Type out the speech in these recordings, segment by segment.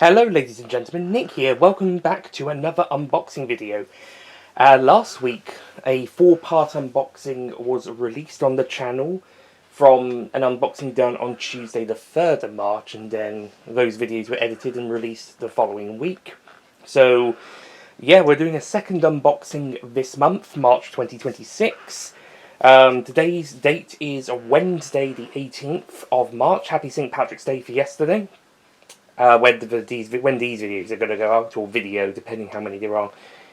Hello ladies and gentlemen, Nick here. Welcome back to another unboxing video. Last week a 4-part unboxing was released on the channel from an unboxing done on Tuesday the 3rd of March, and then those videos were edited and released the following week. So yeah, we're doing a second unboxing this month, March 2026. Today's date is Wednesday the 18th of March. Happy St. Patrick's Day for yesterday. When these videos are going to go out, or video, depending how many there are,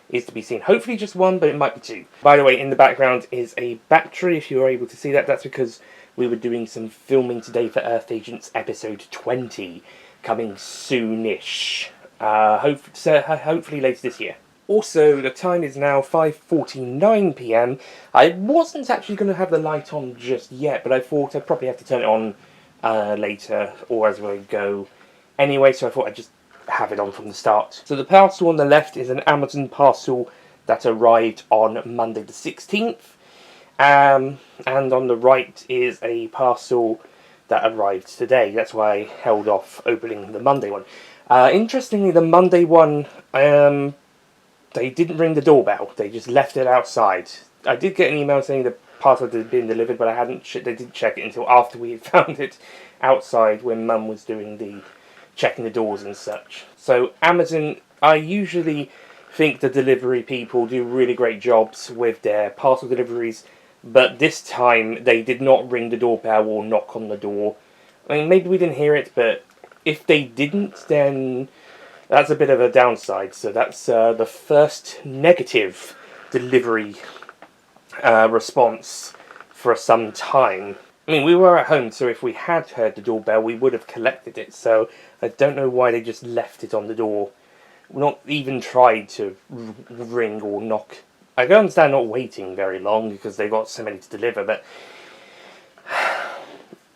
is to be seen. Hopefully just one, but it might be two. By the way, in the background is a battery, if you're able to see that. That's because we were doing some filming today for Earth Agents episode 20, coming soonish. Hopefully later this year. Also, the time is now 5:49 PM. I wasn't actually going to have the light on just yet, but I thought I'd probably have to turn it on later, or as we go. Anyway, so I thought I'd just have it on from the start. So the parcel on the left is an Amazon parcel that arrived on Monday the 16th. And on the right is a parcel that arrived today. That's why I held off opening the Monday one. Interestingly, the Monday one, they didn't ring the doorbell. They just left it outside. I did get an email saying the parcel had been delivered, but they didn't check it until after we had found it outside when Mum was doing the checking the doors and such. So Amazon, I usually think the delivery people do really great jobs with their parcel deliveries, but this time they did not ring the doorbell or knock on the door. I mean, maybe we didn't hear it, but if they didn't, then that's a bit of a downside. So that's the first negative delivery response for some time. I mean, we were at home, so if we had heard the doorbell, we would have collected it. So I don't know why they just left it on the door. Not even tried to ring or knock. I can understand not waiting very long because they got so many to deliver, but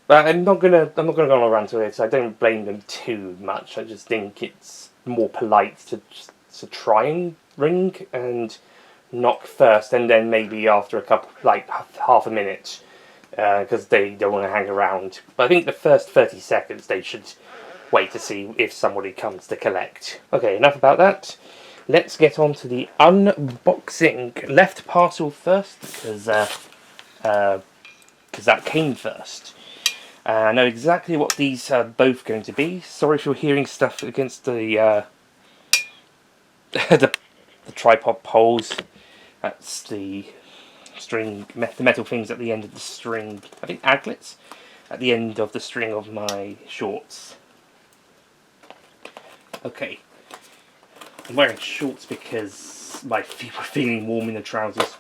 I'm not gonna go on a rant with it. I don't blame them too much. I just think it's more polite to try and ring and knock first, and then maybe after a couple, like half a minute. Because they don't want to hang around. But I think the first 30 seconds they should wait to see if somebody comes to collect. Okay, enough about that. Let's get on to the unboxing. Left parcel first, because that came first. I know exactly what these are both going to be. Sorry if you're hearing stuff against the the tripod poles. That's the string, the metal things at the end of the string. I think aglets at the end of the string of my shorts. Okay, I'm wearing shorts because my feet were feeling warm in the trousers.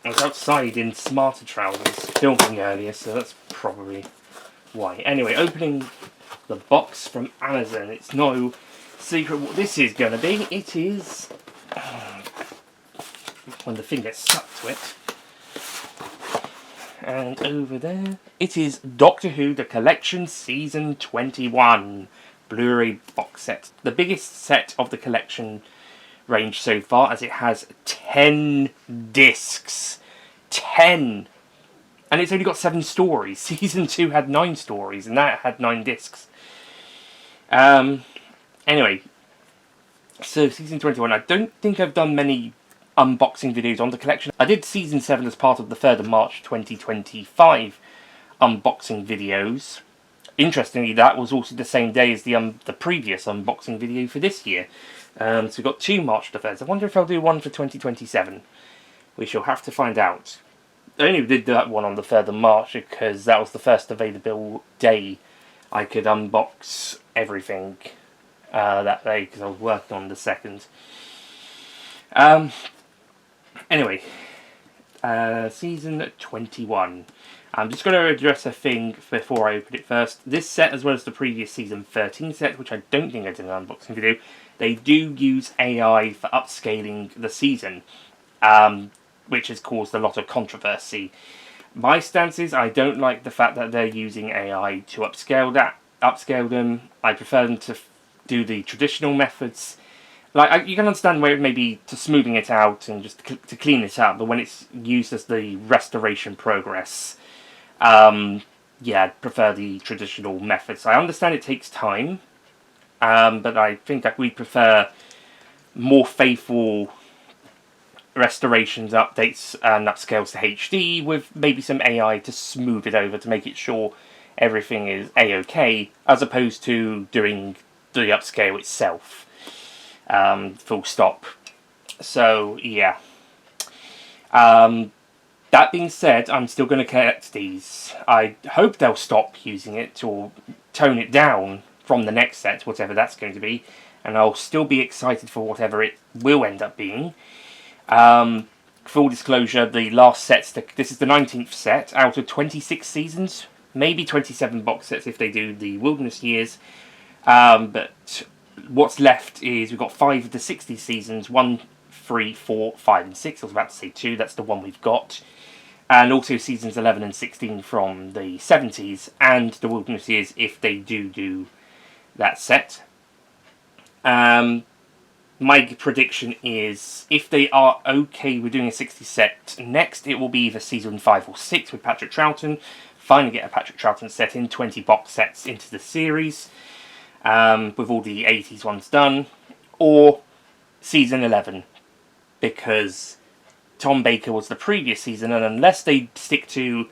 I was outside in smarter trousers filming earlier, so that's probably why. Anyway, opening the box from Amazon. It's no secret what this is going to be. It is when the thing gets stuck to it. And over there, it is Doctor Who The Collection Season 21 Blu-ray box set. The biggest set of the collection range so far, as it has 10 discs. 10! And it's only got 7 stories. Season 2 had 9 stories, and that had 9 discs. Anyway, so Season 21. I don't think I've done many unboxing videos on the collection. I did Season 7 as part of the 3rd of March 2025 unboxing videos. Interestingly, that was also the same day as the previous unboxing video for this year. So we've got 2 March the 3rd. I wonder if I'll do one for 2027. We shall have to find out. I only did that one on the 3rd of March because that was the first available day I could unbox everything that day, because I was working on the 2nd. Anyway, Season 21. I'm just going to address a thing before I open it first. This set, as well as the previous Season 13 set, which I don't think I did an unboxing video, they do use AI for upscaling the season, which has caused a lot of controversy. My stance is I don't like the fact that they're using AI to upscale them. I prefer them to do the traditional methods. Like, you can understand where it may be to smoothing it out and just to clean it up, but when it's used as the restoration progress, yeah, I'd prefer the traditional methods. I understand it takes time, but I think that we prefer more faithful restorations, updates, and upscales to HD with maybe some AI to smooth it over to make it sure everything is A-OK, as opposed to doing the upscale itself. Full stop. So, yeah. That being said, I'm still going to collect these. I hope they'll stop using it or tone it down from the next set, whatever that's going to be, and I'll still be excited for whatever it will end up being. Full disclosure, the last set, this is the 19th set out of 26 seasons, maybe 27 box sets if they do the Wilderness years, but what's left is we've got 5 of the 60 seasons, 1, 3, 4, 5 and 6, I was about to say 2, that's the one we've got, and also seasons 11 and 16 from the 70s, and the Wilderness years if they do that set. My prediction is, if they are okay with doing a 60 set next, it will be either season 5 or 6 with Patrick Troughton. Finally get a Patrick Troughton set in, 20 box sets into the series, with all the 80s ones done, or season 11, because Tom Baker was the previous season, and unless they stick to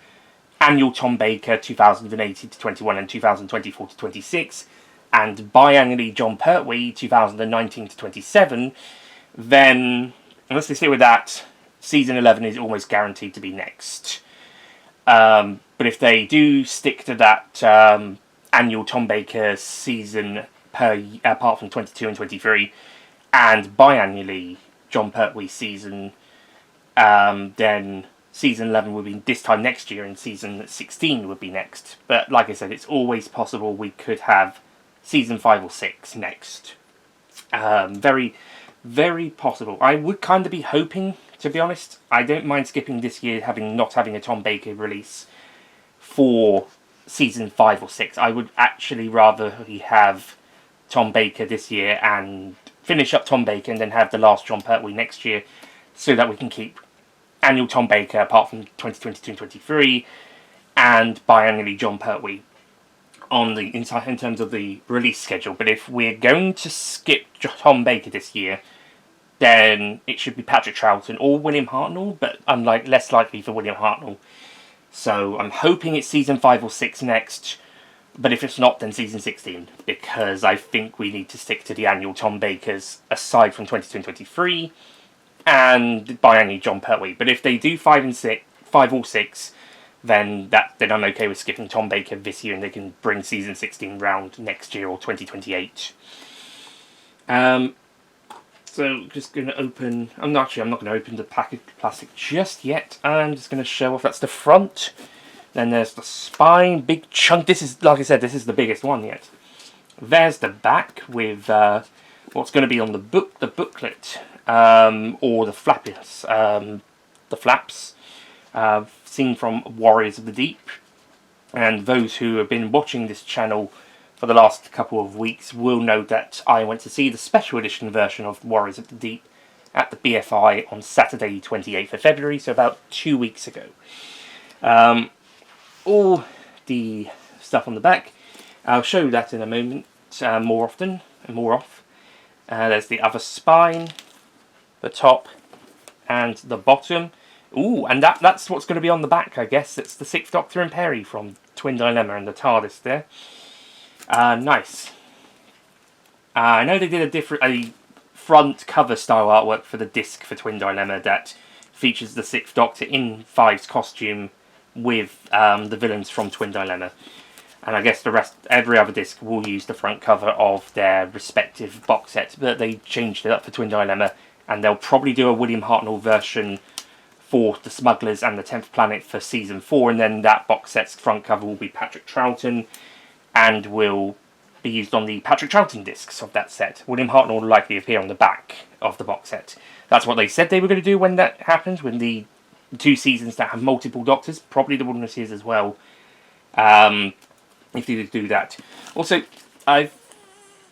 annual Tom Baker 2018 to 21 and 2024 to 26, and biannually John Pertwee 2019 to 27, then unless they stay with that, season 11 is almost guaranteed to be next. But if they do stick to that annual Tom Baker season apart from 22 and 23, and biannually John Pertwee season, then season 11 would be this time next year, and season 16 would be next. But like I said, it's always possible we could have season 5 or 6 next. Very, very possible. I would kind of be hoping, to be honest. I don't mind skipping this year, not having a Tom Baker release for season 5 or 6. I would actually rather have Tom Baker this year and finish up Tom Baker and then have the last John Pertwee next year, so that we can keep annual Tom Baker apart from 2022 and 23, and biannually John Pertwee on the in terms of the release schedule. But if we're going to skip Tom Baker this year, then it should be Patrick Troughton or William Hartnell, but less likely for William Hartnell. So I'm hoping it's season 5 or 6 next, but if it's not, then season 16, because I think we need to stick to the annual Tom Bakers aside from 22 and 23, and biannually John Pertwee. But if they do 5 or 6, then I'm okay with skipping Tom Baker this year, and they can bring season 16 round next year or 2028. So just going to open. I'm not going to open the package of plastic just yet. I'm just going to show off. That's the front. Then there's the spine, big chunk. This is, like I said, this is the biggest one yet. There's the back with what's going to be on the booklet, or the flaps. The flaps. Seen from Warriors of the Deep, and those who have been watching this channel for the last couple of weeks will know that I went to see the special edition version of Warriors of the Deep at the BFI on Saturday 28th of February, so about 2 weeks ago. All the stuff on the back, I'll show you that in a moment, more often and more off. There's the other spine, the top and the bottom. Ooh, and that's what's going to be on the back, I guess. It's the 6th Doctor and Perry from Twin Dilemma and the TARDIS there. Nice. I know they did a front cover style artwork for the disc for Twin Dilemma that features the 6th Doctor in Five's costume with the villains from Twin Dilemma. And I guess every other disc will use the front cover of their respective box sets, but they changed it up for Twin Dilemma, and they'll probably do a William Hartnell version for the Smugglers and the 10th Planet for season 4, and then that box set's front cover will be Patrick Troughton and will be used on the Patrick Troughton discs of that set. William Hartnell will likely appear on the back of the box set. That's what they said they were going to do when that happens, when the 2 seasons that have multiple Doctors, probably the Wilderness years as well, if they do that. Also, I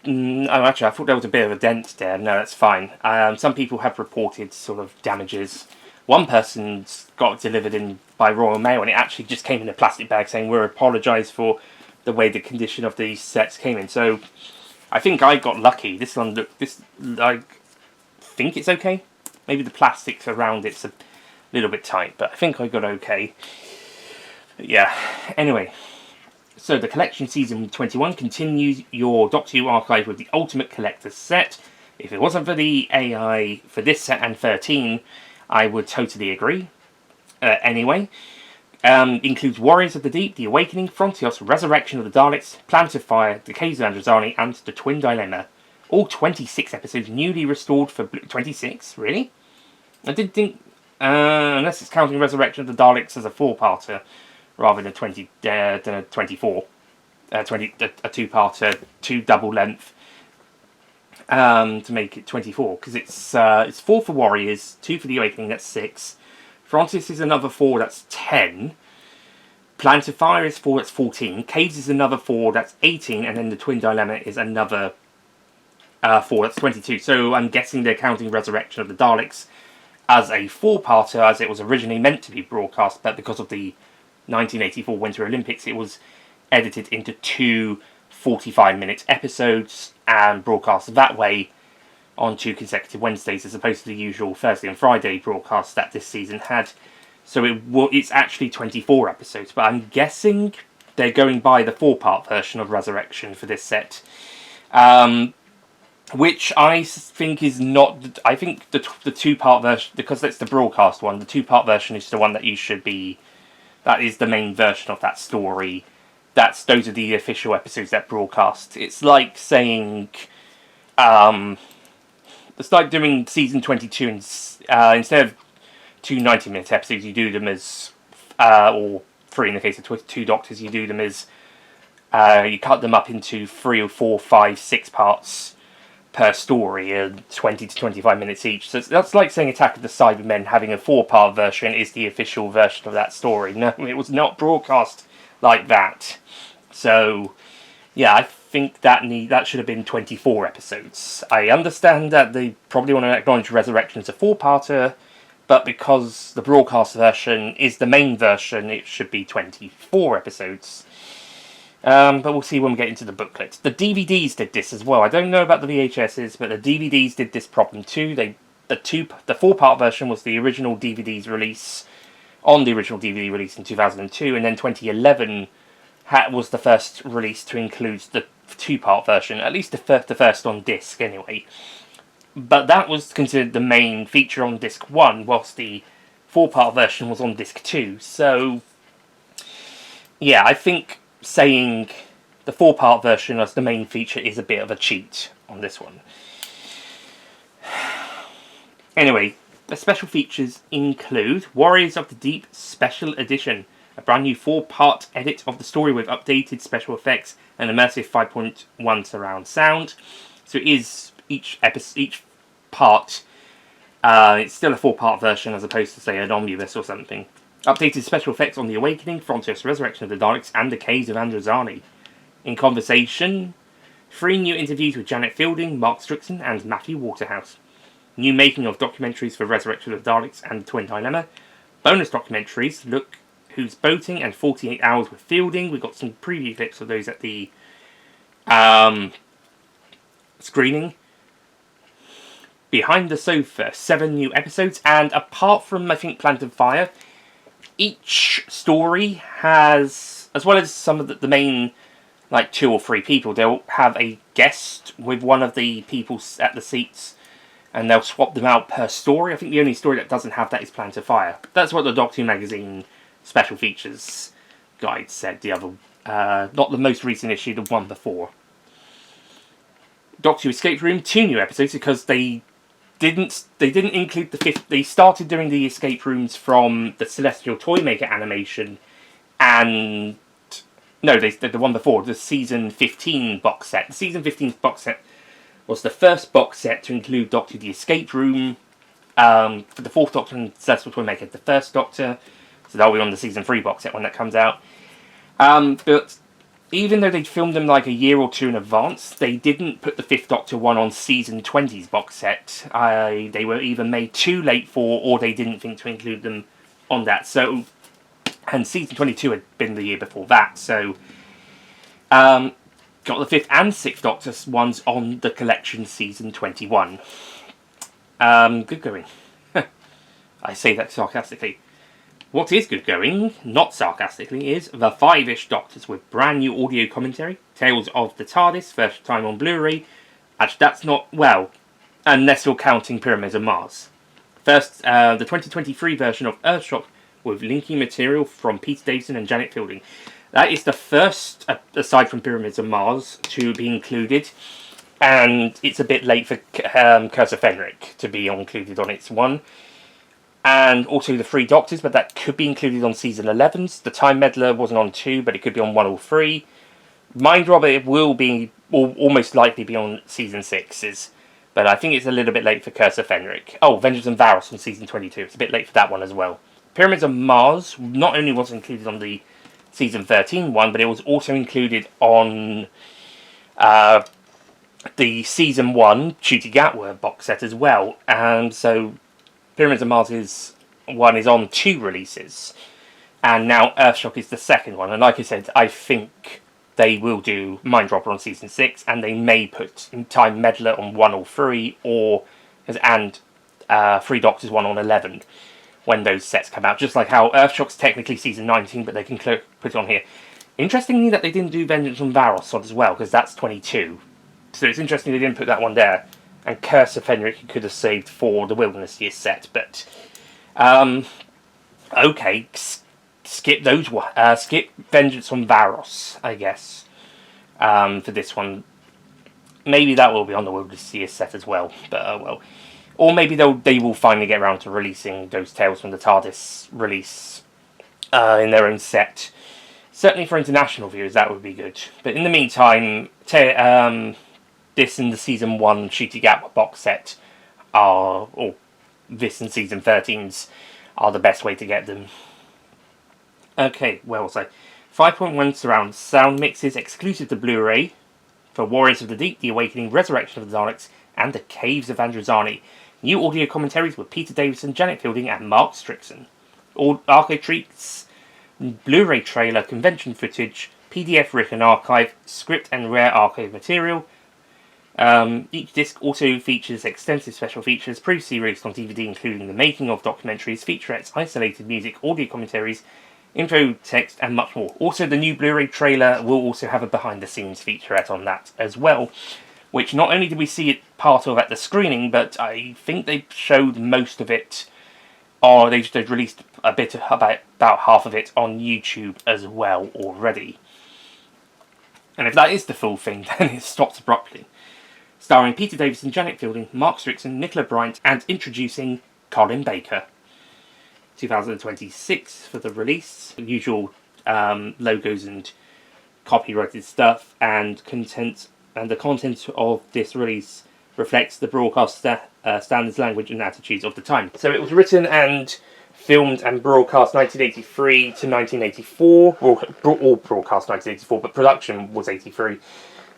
thought there was a bit of a dent there. No, that's fine. Some people have reported sort of damages. One person's got it delivered in by Royal Mail, and it actually just came in a plastic bag saying, "We apologise for the way the condition of these sets came in." So I think I got lucky. This one, I think it's okay. Maybe the plastics around it's a little bit tight, but I think I got okay. Yeah, anyway. So the collection season 21 continues your Doctor Who archive with the Ultimate Collector's set. If it wasn't for the AI for this set and 13, I would totally agree. Anyway, includes Warriors of the Deep, The Awakening, Frontios, Resurrection of the Daleks, Planet of Fire, Decades of Androzani, and The Twin Dilemma. All 26 episodes newly restored for 26? Really? I didn't think... unless it's counting Resurrection of the Daleks as a 4-parter, rather than 24. A 2-parter, 2 double length, to make it 24. Because it's 4 for Warriors, 2 for The Awakening, that's 6. Frontios is another 4, that's 10. Planet of Fire is 4, that's 14. Caves is another 4, that's 18. And then The Twin Dilemma is another 4, that's 22. So I'm guessing they're counting Resurrection of the Daleks as a 4-parter, as it was originally meant to be broadcast, but because of the 1984 Winter Olympics, it was edited into 2 45-minute episodes and broadcast that way on 2 consecutive Wednesdays, as opposed to the usual Thursday and Friday broadcasts that this season had. So it's actually 24 episodes, but I'm guessing they're going by the 4-part version of Resurrection for this set. Which I think is not... I think the 2-part version, because that's the broadcast one, the 2-part version is the one that you should be... That is the main version of that story. Those are the official episodes that broadcast. It's like saying... it's like doing season 22 instead of 2 90-minute episodes, you do them as... or 3 in the case of 2 Doctors, you do them as... you cut them up into 3 or 4, 5, 6 parts per story, 20 to 25 minutes each. So that's like saying Attack of the Cybermen having a 4-part version is the official version of that story. No, it was not broadcast like that. So, yeah, I think that should have been 24 episodes. I understand that they probably want to acknowledge Resurrection as a 4-parter, but because the broadcast version is the main version, it should be 24 episodes. But we'll see when we get into the booklet. The DVDs did this as well. I don't know about the VHSs, but the DVDs did this problem too. The 4-part version was the original DVD's release, on the original DVD release in 2002, and then 2011 was the first release to include the 2-part version, at least the first on disc anyway. But that was considered the main feature on disc 1, whilst the 4-part version was on disc 2. So, yeah, I think saying the 4-part version as the main feature is a bit of a cheat on this one. Anyway, the special features include Warriors of the Deep Special Edition, a brand new 4-part edit of the story with updated special effects and immersive 5.1 surround sound. So it is each part, it's still a 4-part version as opposed to, say, an omnibus or something. Updated special effects on The Awakening, Frontios, Resurrection of the Daleks, and Decades of Androzani. In conversation, 3 new interviews with Janet Fielding, Mark Strickson, and Matthew Waterhouse. New making of documentaries for Resurrection of the Daleks and The Twin Dilemma. Bonus documentaries, Look Who's Boating and 48 Hours with Fielding. We got some preview clips of those at the screening. Behind the Sofa, 7 new episodes, and apart from, I think, Planet of Fire, each story has, as well as some of the main, like, 2 or 3 people, they'll have a guest with one of the people at the seats, and they'll swap them out per story. I think the only story that doesn't have that is Planet of Fire. That's what the Doctor Who magazine special features guide said, the other, not the most recent issue, the one before. Doctor Who Escape Room, 2 new episodes, because they didn't include the 5th. They started doing the escape rooms from the Celestial Toymaker animation, and no, the one before, the season 15 box set. The season 15 box set was the first box set to include Doctor Who the Escape Room, for the 4th Doctor and Celestial Toymaker, the 1st Doctor. So that'll be on the season 3 box set when that comes out. But even though they'd filmed them like a year or 2 in advance, they didn't put the 5th Doctor one on season 20's box set. They were either made too late for, or they didn't think to include them on that. So, and season 22 had been the year before that. So, going got the 5th and 6th Doctor ones on the collection season 21. Good going. I say that sarcastically. What is good going, not sarcastically, is the 5-ish Doctors with brand new audio commentary, Tales of the TARDIS, first time on Blu-ray. Actually, that's not, well, unless you're counting Pyramids of Mars. First, the 2023 version of Earthshock with linking material from Peter Davison and Janet Fielding. That is the first, aside from Pyramids of Mars, to be included, and it's a bit late for Curse of Fenric to be included on its one. And also the 3 Doctors, but that could be included on season 11's. The Time Meddler wasn't on 2, but it could be on 1 or 3. Mind Robber it will be, or almost likely be on season 6's. But I think it's a little bit late for Curse of Fenric. Oh, Vengeance on Varos on season 22. It's a bit late for that one as well. Pyramids of Mars not only was included on the season 13 one, but it was also included on the season 1 Ncuti Gatwa box set as well. And so Pyramids of Mars one is on 2 releases, and now Earthshock is the second one. And like I said, I think they will do Minddropper on season 6, and they may put Time Meddler on 1 or 3, and 3 Doctors 1 on 11 when those sets come out. Just like how Earthshock's technically season 19, but they can put it on here. Interestingly that they didn't do Vengeance on Varos on as well, because that's 22. So it's interesting they didn't put that one there. And Curse of Fenric could have saved for the Wilderness Year set, but okay, skip those. Skip Vengeance on Varos, I guess, for this one. Maybe that will be on the Wilderness Year set as well, but well. Or maybe they will finally get around to releasing those Tales from the TARDIS release in their own set. Certainly for international viewers, that would be good. But in the meantime, this and the season 1 Ncuti Gatwa box set or this and season 13's are the best way to get them. Okay, well, so 5.1 surround sound mixes exclusive to Blu-ray for Warriors of the Deep, The Awakening, Resurrection of the Daleks, and The Caves of Androzani. New audio commentaries with Peter Davison, Janet Fielding, and Mark Strickson. All archive treats, Blu-ray trailer, convention footage, PDF written archive, script and rare archive material. Each disc also features extensive special features previously released on DVD, including the making of documentaries, featurettes, isolated music, audio commentaries, info text, and much more. Also, the new Blu-ray trailer will also have a behind-the-scenes featurette on that as well, which not only did we see it part of at the screening, but I think they showed most of it, or they've released a bit about half of it on YouTube as well already. And if that is the full thing, then it stops abruptly. Starring Peter Davison, Janet Fielding, Mark Strickson, Nicola Bryant, and introducing Colin Baker. 2026 for the release. The usual logos and copyrighted stuff and content, and the content of this release reflects the broadcast standards, language, and attitudes of the time. So it was written and filmed and broadcast 1983 to 1984, all broadcast 1984, but production was 83.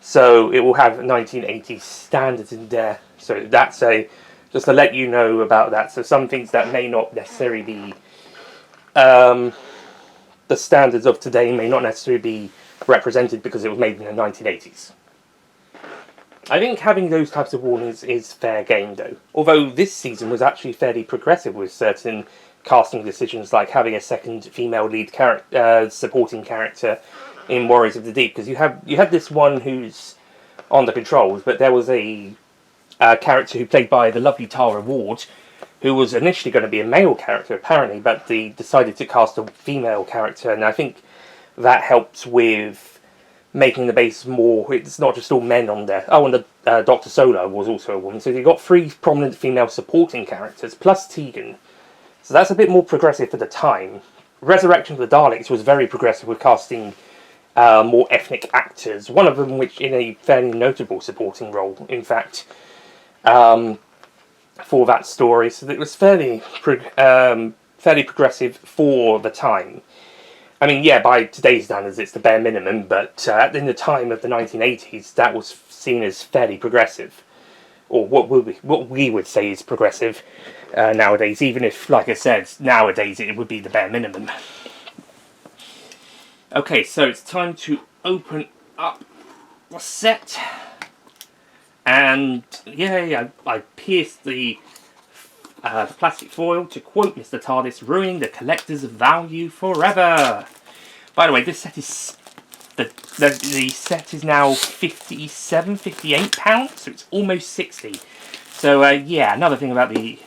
So it will have 1980 standards in there. So that's just to let you know about that. So some things that may not necessarily be the standards of today may not necessarily be represented because it was made in the 1980s. I think having those types of warnings is fair game, though. Although this season was actually fairly progressive with certain casting decisions, like having a second female lead supporting character in Warriors of the Deep, because you had this one who's on the controls, but there was a character who played by the lovely Tara Ward, who was initially going to be a male character apparently, but they decided to cast a female character, and I think that helped with making the base more, it's not just all men on there. Oh, and the Dr. Solar was also a woman, so you got 3 prominent female supporting characters, plus Tegan. So that's a bit more progressive for the time. Resurrection of the Daleks was very progressive with casting more ethnic actors, one of them which in a fairly notable supporting role, in fact, for that story. So it was fairly progressive for the time. I mean, yeah, by today's standards it's the bare minimum, but in the time of the 1980s that was seen as fairly progressive, or what we would say is progressive nowadays, even if, like I said, nowadays it would be the bare minimum. Okay, so it's time to open up the set. And yeah, I pierced the plastic foil to quote Mr. TARDIS, ruining the collector's value forever. By the way, this set is the set is now £58, so it's almost 60. So yeah, another thing about the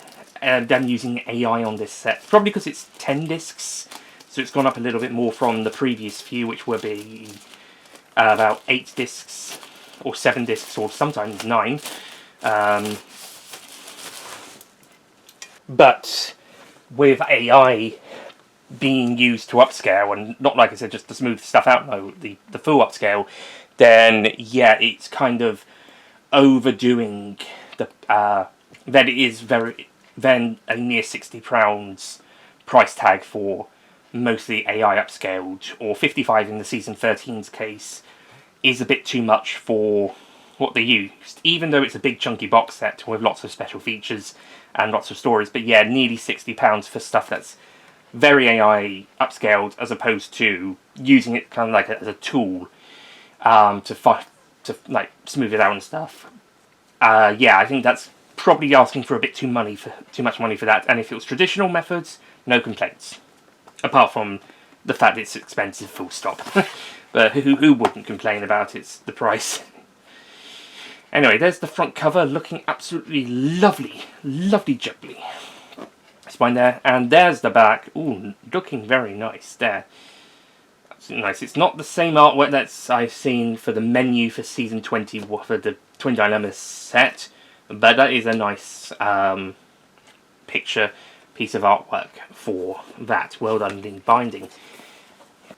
them using AI on this set, probably because it's 10 discs, so it's gone up a little bit more from the previous few, which would be about 8 discs or 7 discs, or sometimes 9. But with AI being used to upscale, and not, like I said, just to smooth stuff out, no, the full upscale, then yeah, it's kind of overdoing the then it is then a near £60 price tag for mostly AI upscaled, or 55 in the season 13's case, is a bit too much for what they used, even though it's a big chunky box set with lots of special features and lots of stories. But yeah, nearly £60 for stuff that's very AI upscaled, as opposed to using it kind of like as a tool to like smooth it out and stuff. Yeah, I think that's probably asking for a bit too much money for that. And if it was traditional methods, no complaints, apart from the fact it's expensive, full stop. But who wouldn't complain about the price? Anyway, there's the front cover, looking absolutely lovely, lovely jubbly. Spine there, and there's the back. Ooh, looking very nice there. Absolutely nice. It's not the same artwork that I've seen for the menu for season 20 for the Twin Dilemmas set, but that is a nice piece of artwork for that. Well done in binding.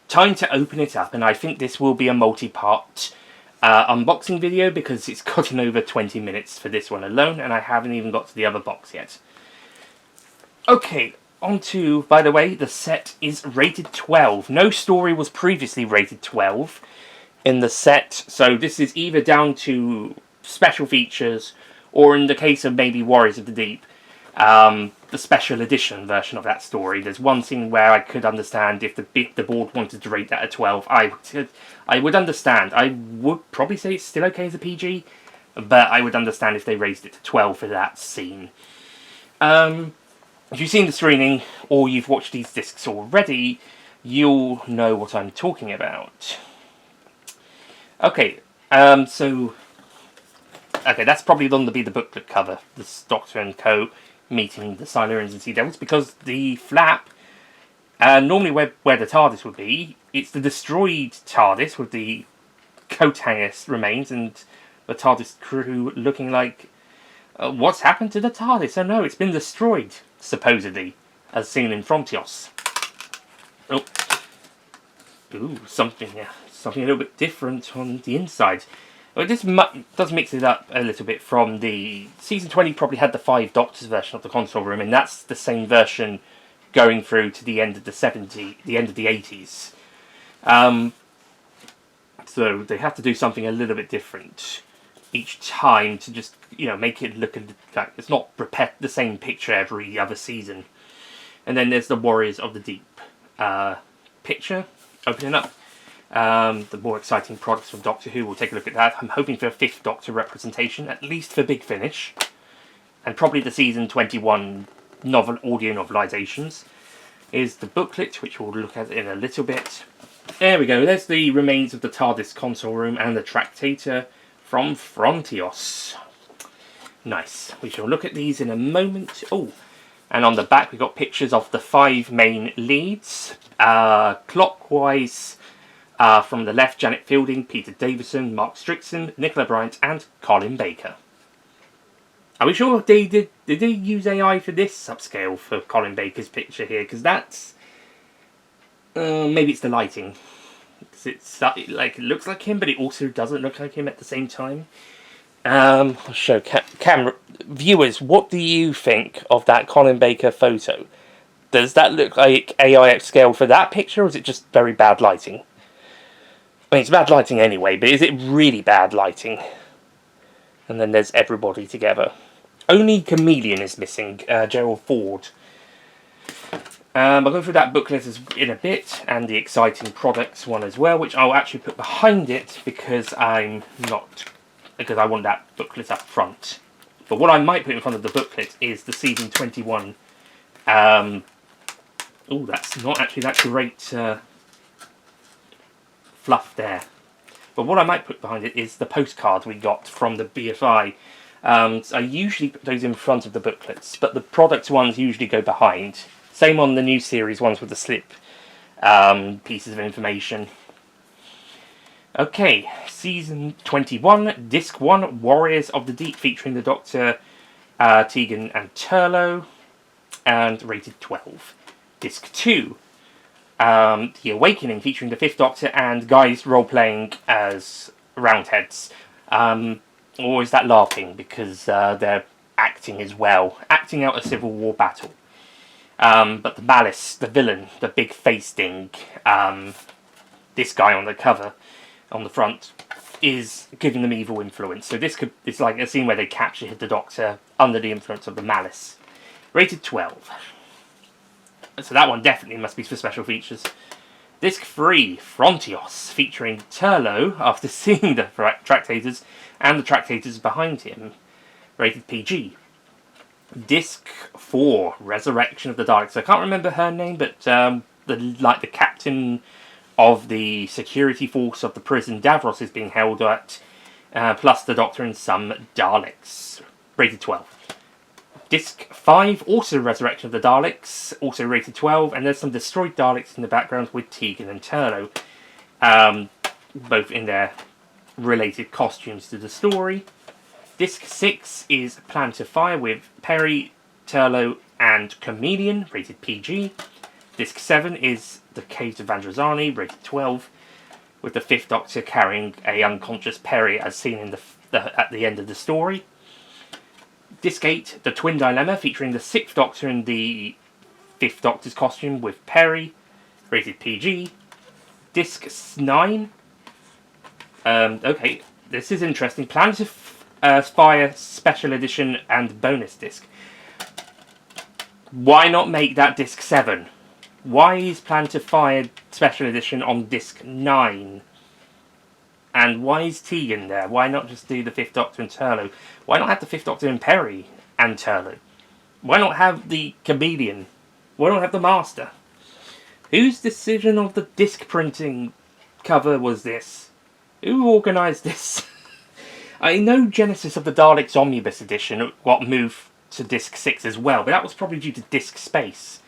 Time to open it up, and I think this will be a multi-part unboxing video, because it's gotten over 20 minutes for this one alone, and I haven't even got to the other box yet. Okay, on to, by the way, the set is rated 12. No story was previously rated 12 in the set, so this is either down to special features, or in the case of maybe Warriors of the Deep, the special edition version of that story. There's one scene where I could understand if the board wanted to rate that at 12. I would understand. I would probably say it's still okay as a PG, but I would understand if they raised it to 12 for that scene. If you've seen the screening, or you've watched these discs already, you'll know what I'm talking about. Okay, okay, that's probably going to be the booklet cover. This Doctor and Co. meeting the Silurians and Sea Devils, because the flap, normally where the TARDIS would be, it's the destroyed TARDIS with the coat hanger remains, and the TARDIS crew looking like, what's happened to the TARDIS? Oh no, it's been destroyed, supposedly, as seen in Frontios. Oh. Ooh, something a little bit different on the inside. Well, this does mix it up a little bit from the... Season 20 probably had the 5 Doctors version of the console room, and that's the same version going through to the end of the 80s. So they have to do something a little bit different each time to just, make it look like it's not repeat the same picture every other season. And then there's the Warriors of the Deep picture opening up. The more exciting products from Doctor Who, we'll take a look at that. I'm hoping for a 5th Doctor representation, at least for Big Finish, and probably the season 21 audio novelizations. Is the booklet, which we'll look at in a little bit. There we go, there's the remains of the TARDIS console room and the Tractator from Frontios. Nice. We shall look at these in a moment. Oh, and on the back we've got pictures of the 5 main leads. Clockwise, from the left, Janet Fielding, Peter Davison, Mark Strickson, Nicola Bryant, and Colin Baker. Are we sure did they use AI for this upscale for Colin Baker's picture here? Because that's... maybe it's the lighting. It's like, it looks like him, but it also doesn't look like him at the same time. I'll show camera viewers, what do you think of that Colin Baker photo? Does that look like AI upscale for that picture, or is it just very bad lighting? I mean, it's bad lighting anyway, but is it really bad lighting? And then there's everybody together. Only Chameleon is missing, Gerald Ford. I'll go through that booklet in a bit, and the exciting products one as well, which I'll actually put behind it because I want that booklet up front. But what I might put in front of the booklet is the season 21. Oh, that's not actually that great fluff there. But what I might put behind it is the postcard we got from the BFI. So I usually put those in front of the booklets, but the product ones usually go behind. Same on the new series ones with the slip pieces of information. Okay, season 21, disc 1, Warriors of the Deep, featuring the Doctor, Tegan and Turlough, and rated 12. Disc 2, The Awakening, featuring the 5th Doctor and guys role-playing as Roundheads. Or is that LARPing? Because they're acting as well. Acting out a Civil War battle. But the Malice, the villain, the big face thing, this guy on the cover, on the front, is giving them evil influence. So it's like a scene where they capture the Doctor under the influence of the Malice. Rated 12. So that one definitely must be for special features. Disc 3, Frontios, featuring Turlough after seeing the Tractators and the Tractators behind him. Rated PG. Disc 4, Resurrection of the Daleks. I can't remember her name, but the captain of the security force of the prison Davros is being held at, plus the Doctor and some Daleks. Rated 12. Disc 5, also Resurrection of the Daleks, also rated 12, and there's some destroyed Daleks in the background with Tegan and Turlough, both in their related costumes to the story. Disc 6 is Planet of Fire with Perry, Turlough, and Chameleon, rated PG. Disc 7 is The Caves of Vandrazani, rated 12, with the 5th Doctor carrying a unconscious Perry as seen in at the end of the story. Disc 8, The Twin Dilemma, featuring the 6th Doctor in the 5th Doctor's costume with Perry, rated PG. Disc 9, okay, this is interesting. Planet of Fire Special Edition and Bonus Disc. Why not make that Disc 7? Why is Planet of Fire Special Edition on Disc 9? And why is Tegan there? Why not just do the 5th Doctor and Turlough? Why not have the 5th Doctor and Perry and Turlough? Why not have the Chameleon? Why not have the Master? Whose decision of the disc printing cover was this? Who organised this? I know Genesis of the Daleks Omnibus Edition got moved to Disc 6 as well, but that was probably due to disc space.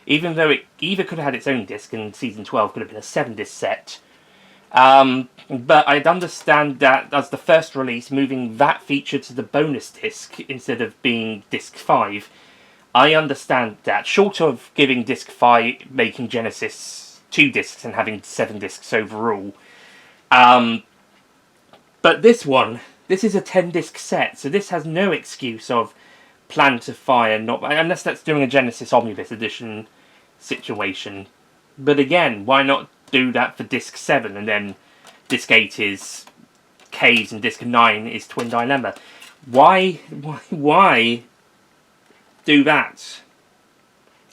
Even though it either could have had its own disc and Season 12 could have been a 7-disc set. But I'd understand that as the first release, moving that feature to the bonus disc instead of being Disc 5, I understand that, short of giving Disc 5, making Genesis 2 discs and having 7 discs overall. But this is a 10-disc set, so this has no excuse of Planet of Fire, unless that's doing a Genesis Omnibus Edition situation. But again, why not do that for Disc 7, and then Disc 8 is Caves and Disc 9 is Twin Dilemma? Why do that?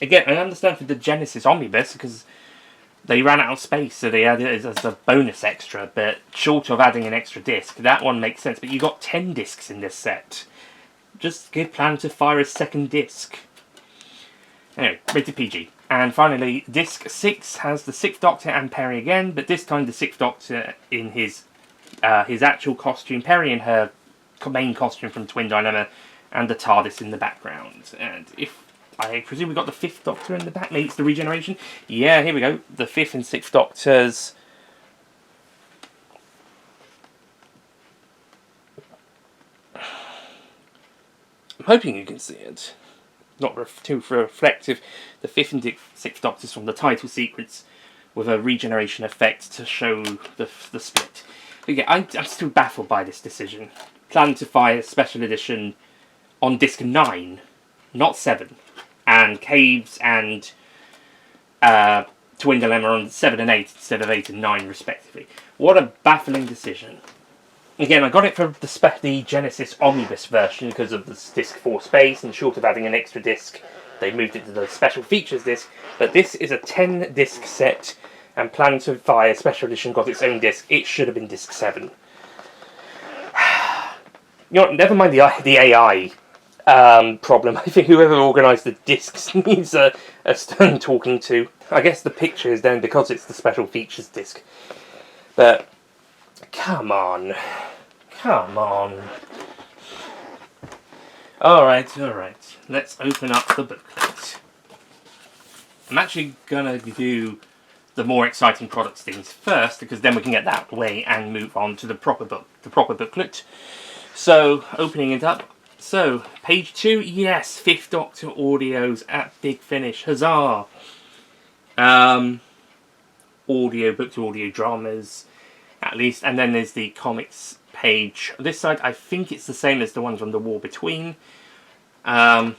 Again, I understand for the Genesis Omnibus, because they ran out of space, so they added it as a bonus extra, but short of adding an extra disc, that one makes sense. But you got 10 discs in this set. Just give Planet of Fire a second disc. Anyway, rated PG. And finally, Disc 6 has the 6th Doctor and Perry again, but this time the 6th Doctor in his actual costume, Perry in her main costume from Twin Dilemma, and the TARDIS in the background. And if I presume we got the 5th Doctor in the back, maybe it's the regeneration? Yeah, here we go. The 5th and 6th Doctors. I'm hoping you can see it. Not too reflective. The 5th and 6th Doctors from the title sequence with a regeneration effect to show the split. But yeah, I'm still baffled by this decision. Planet of Fire Special Edition on Disc 9, not 7. And Caves and Twin Dilemma on 7 and 8 instead of 8 and 9 respectively. What a baffling decision. Again, I got it for the Genesis Omnibus version because of the Disc 4 space, and short of adding an extra disc, they moved it to the special features disc. But this is a 10 disc set, and Plan to Fire Special Edition got its own disc. It should have been disc 7. You know what, never mind the AI problem. I think whoever organised the discs needs a stern talking to. I guess the picture is then because it's the special features disc. But come on. Come on. Alright. Let's open up the booklet. I'm actually gonna do the more exciting products things first, because then we can get that out of the way and move on to the proper booklet. So, opening it up. So, page 2, yes, 5th Doctor audios at Big Finish, huzzah! Audio book to audio dramas, at least, and then there's the comics page. This side, I think it's the same as the ones from The War Between. All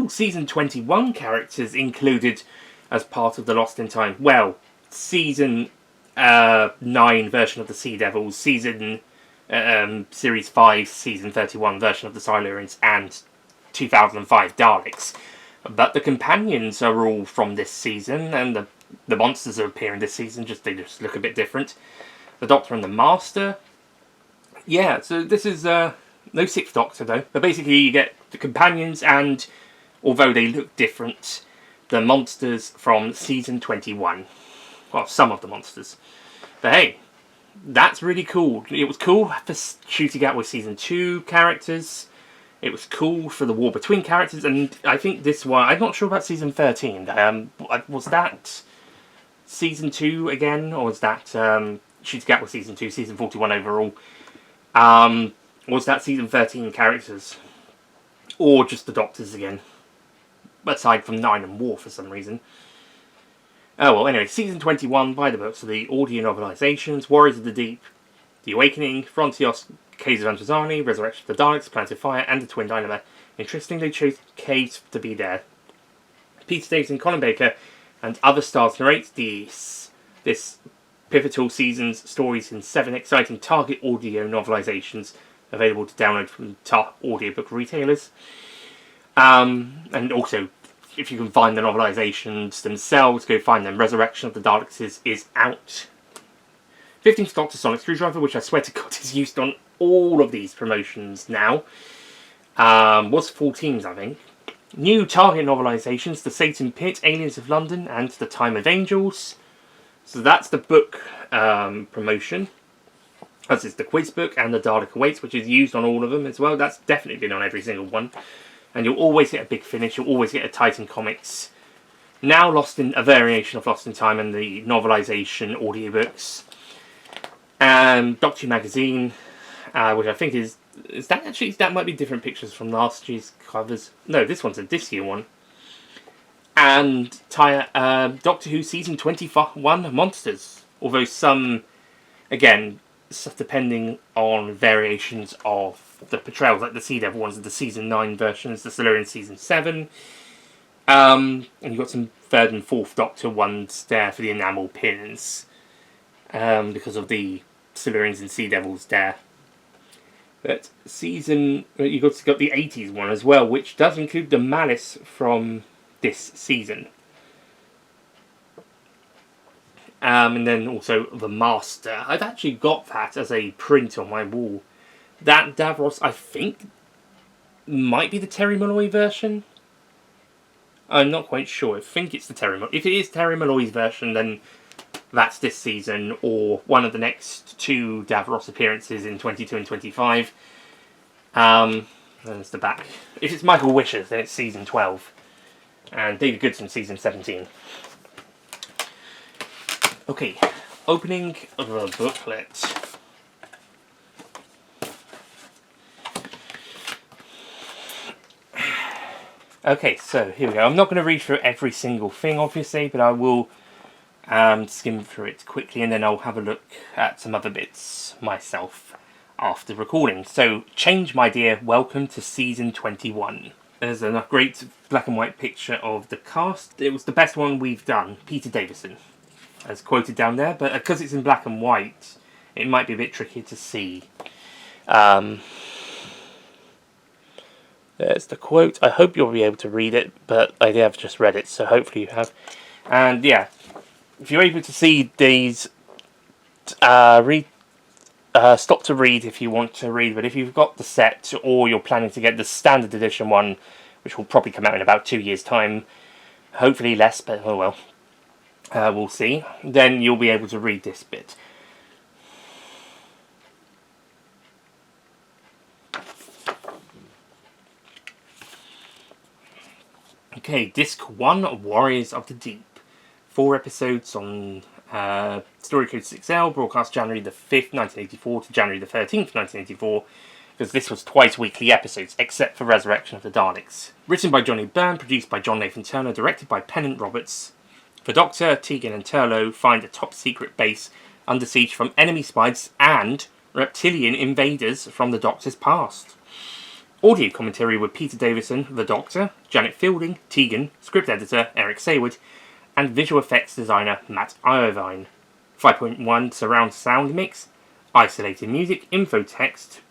season 21 characters included as part of the Lost in Time. Well, season 9 version of the Sea Devils, season Series 5, Season 31 version of the Silurians, and 2005 Daleks. But the companions are all from this season, and the monsters that appear in this season, they just look a bit different. The Doctor and the Master. Yeah, so this is no 6th Doctor though. But basically you get the companions, and although they look different, the monsters from Season 21. Well, some of the monsters. But hey, that's really cool. It was cool for shooting out with Season 2 characters. It was cool for the War Between characters. And I think this one, I'm not sure about Season 13. Was that Season 2 again? Or was that shooting out with Season 2, Season 41 overall? Was that Season 13 characters? Or just the Doctors again? Aside from 9 and War for some reason. Oh well, anyway, Season 21 by the books of the audio novelizations: Warriors of the Deep, The Awakening, Frontios, Caves of Antizani, Resurrection of the Daleks, Planet of Fire, and The Twin Dynamo. Interestingly, chose Caves to be there. Peter Davison, Colin Baker, and other stars narrate this pivotal season's stories in 7 exciting target audio novelizations available to download from top audiobook retailers. And also, if you can find the novelizations themselves, go find them. Resurrection of the Daleks is out. 15th Doctor Sonic Screwdriver, which I swear to God is used on all of these promotions now. Was 14s, I think. New target novelizations: The Satan Pit, Aliens of London, and The Time of Angels. So that's the book promotion. As is the quiz book and the Dalek Awaits, which is used on all of them as well. That's definitely been on every single one. And you'll always get a Big Finish, you'll always get a Titan Comics. Now a variation of Lost in Time and the novelisation audiobooks. Doctor Who Magazine, which I think is that actually, that might be different pictures from last year's covers. No, this one's a this year one. And Doctor Who Season 21 Monsters. Although some, again, depending on variations of the portrayals, like the Sea Devil ones are the Season 9 versions, the Silurian Season 7. And you've got some 3rd and 4th Doctor ones there for the enamel pins. Because of the Silurians and Sea Devils there. But you've got the 80s one as well, which does include the Malice from this season. And then also the Master. I've actually got that as a print on my wall. That Davros, I think, might be the Terry Malloy version. I'm not quite sure. I think it's the Terry Malloy. If it is Terry Malloy's version, then that's this season, or one of the next 2 Davros appearances in 22 and 25. There's the back. If it's Michael Wishes, then it's Season 12. And David Goodson, Season 17. Okay, opening the booklet. Okay, so here we go. I'm not going to read through every single thing, obviously, but I will skim through it quickly, and then I'll have a look at some other bits myself after recording. So, Change My Dear, welcome to Season 21. There's a great black and white picture of the cast. It was the best one we've done. Peter Davison, as quoted down there, but because it's in black and white, it might be a bit tricky to see. There's the quote. I hope you'll be able to read it, but I have just read it, so hopefully you have. And yeah, if you're able to see these, read. Stop to read if you want to read, but if you've got the set or you're planning to get the standard edition one, which will probably come out in about 2 years' time, hopefully less, but oh well, we'll see, then you'll be able to read this bit. Okay, Disc 1, Warriors of the Deep. 4 episodes on Story Code 6L, broadcast January the 5th, 1984 to January the 13th, 1984, because this was twice weekly episodes, except for Resurrection of the Daleks. Written by Johnny Byrne, produced by John Nathan Turner, directed by Pennant Roberts. The Doctor, Tegan and Turlough find a top-secret base under siege from enemy spies and reptilian invaders from the Doctor's past. Audio commentary with Peter Davison, the Doctor, Janet Fielding, Tegan, script editor Eric Saywood, and visual effects designer Matt Irvine. 5.1 surround sound mix, isolated music, info text,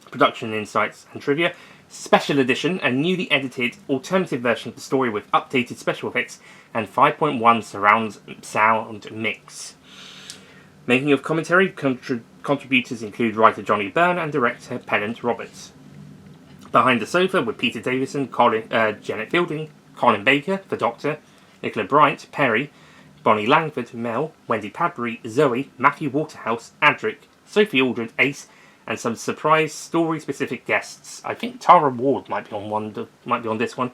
production insights and trivia, special edition, a newly edited alternative version of the story with updated special effects, and 5.1 surround sound mix. Making of commentary, contributors include writer Johnny Byrne and director Pennant Roberts. Behind the Sofa with Peter Davison, Janet Fielding, Colin Baker, the Doctor, Nicola Bryant, Perry, Bonnie Langford, Mel, Wendy Padbury, Zoe, Matthew Waterhouse, Adric, Sophie Aldred, Ace, and some surprise story-specific guests. I think Tara Ward might be on this one.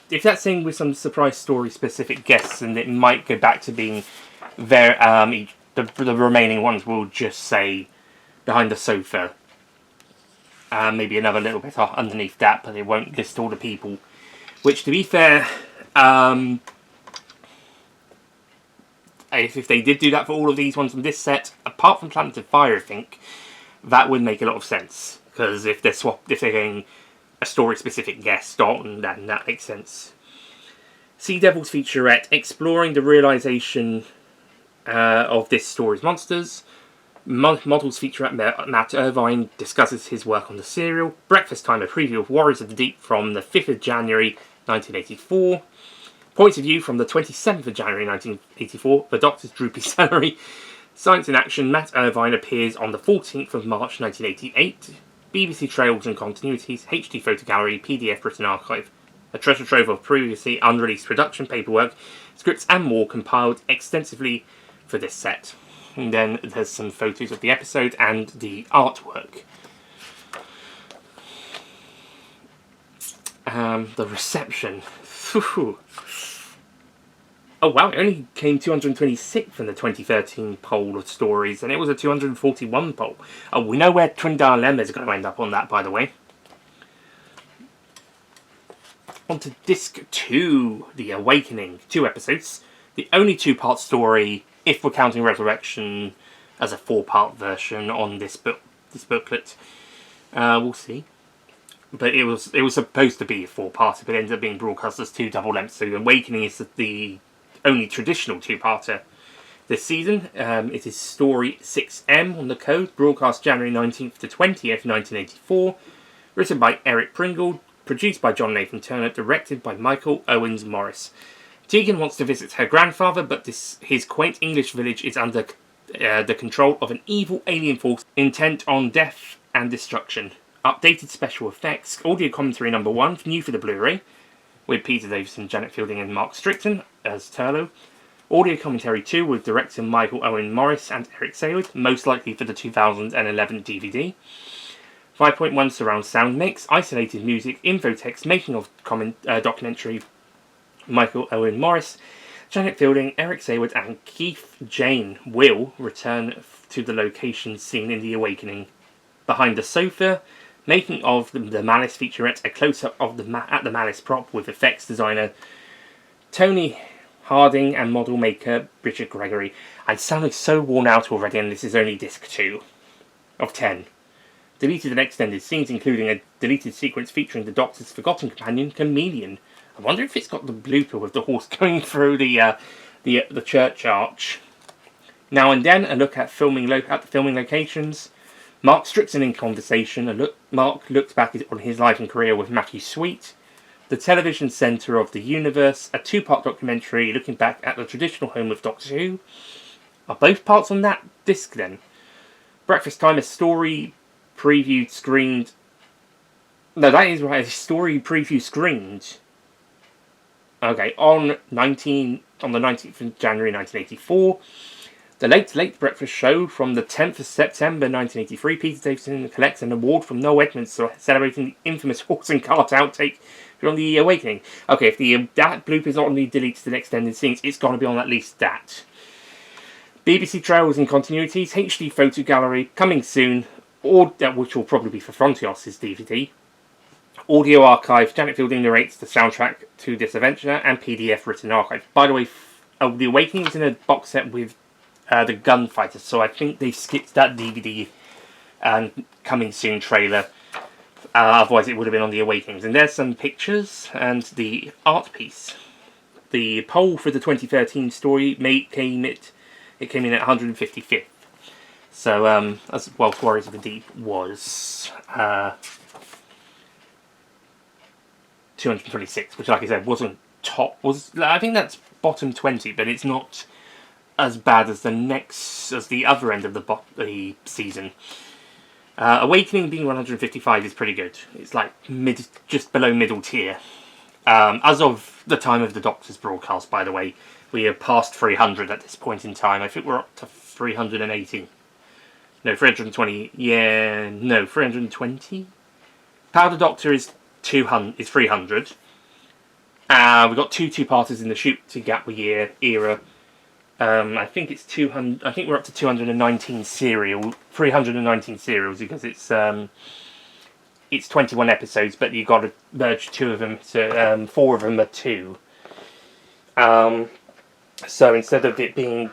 If that's saying with some surprise story-specific guests, then it might go back to being the remaining ones will just say Behind the Sofa. Maybe another little bit underneath that, but it won't list all the people. Which, to be fair, if they did do that for all of these ones from this set, apart from Planet of Fire, I think, that would make a lot of sense. Because if they're getting a story-specific guest on, then that makes sense. Sea Devils featurette, exploring the realisation of this story's monsters. Models featurette, Matt Irvine discusses his work on the serial. Breakfast Time, a preview of Warriors of the Deep from the 5th of January 1984. Points of view from the 27th of January 1984, The Doctor's Droopy Salary. Science in Action, Matt Irvine appears on the 14th of March 1988. BBC Trails and Continuities, HD Photo Gallery, PDF Britain Archive. A treasure trove of previously unreleased production paperwork, scripts and more compiled extensively for this set. And then there's some photos of the episode and the artwork. The reception. Oh wow, it only came 226 from the 2013 poll of stories, and it was a 241 poll. Oh, we know where Twin Dilemma is going to end up on that, by the way. On to Disc 2, The Awakening. 2 episodes. The only 2-part story, if we're counting Resurrection as a 4-part version on this booklet. We'll see. But it was supposed to be a 4-parter, but it ended up being broadcast as 2 double lengths. So Awakening is the only traditional 2-parter this season. It is story 6M on the code, broadcast January 19th to 20th, 1984. Written by Eric Pringle, produced by John Nathan Turner, directed by Michael Owens Morris. Tegan wants to visit her grandfather, but his quaint English village is under the control of an evil alien force intent on death and destruction. Updated special effects, audio commentary number 1, new for the Blu-ray, with Peter Davison, Janet Fielding and Mark Strickton as Turlough. Audio commentary 2 with director Michael Owen Morris and Eric Saywood, most likely for the 2011 DVD. 5.1 surround sound mix, isolated music, info text, making of documentary Michael Owen Morris, Janet Fielding, Eric Saywood and Keith Jane will return to the location seen in The Awakening. Behind the Sofa, making of the Malice featurette, a close-up of the Malice prop with effects designer Tony Harding and model maker Richard Gregory. I'm sounding so worn out already, and this is only disc 2 of 10. Deleted and extended scenes, including a deleted sequence featuring the Doctor's forgotten companion, Chameleon. I wonder if it's got the blooper with the horse going through the church arch. Now and then, a look at the filming locations. Mark Strickson in conversation. Mark looks back on his life and career with Matthew Sweet. The Television Centre of the Universe, a 2-part documentary looking back at the traditional home of Doctor Who. Are both parts on that disc then? Breakfast Time, a story preview screened. No, that is right. A story preview screened. Okay, on the 19th of January 1984. The Late Breakfast Show from the 10th of September 1983. Peter Davison collects an award from Noel Edmonds for celebrating the infamous horse and cart outtake from The Awakening. Okay, if that bloop is not only deleted to the extended scenes, it's got to be on at least that. BBC Trails and Continuities, HD Photo Gallery, coming soon, which will probably be for Frontios' DVD. Audio Archive, Janet Fielding narrates the soundtrack to this adventure, and PDF written archive. By the way, The Awakening is in a box set with the Gunfighters, so I think they've skipped that DVD and coming soon trailer. Otherwise it would have been on The Awakenings. And there's some pictures and the art piece. The poll for the 2013 story came in at 155th. So, as Welsh Warriors of the Deep was 226, which, like I said, wasn't top. I think that's bottom 20, but it's not as bad as the other end of the season. Awakening being 155 is pretty good. It's like just below middle tier. As of the time of the Doctor's broadcast, by the way, we are past 300 at this point in time. I think we're up to 380. No, 320. Yeah, no, 320. Powder Doctor is 300. We've got two-parters in the Shoot to Gatwa era. I think it's 200. I think we're up to 319 serials because it's 21 episodes, but you got to merge 2 of them, so 4 of them are 2. So instead of it being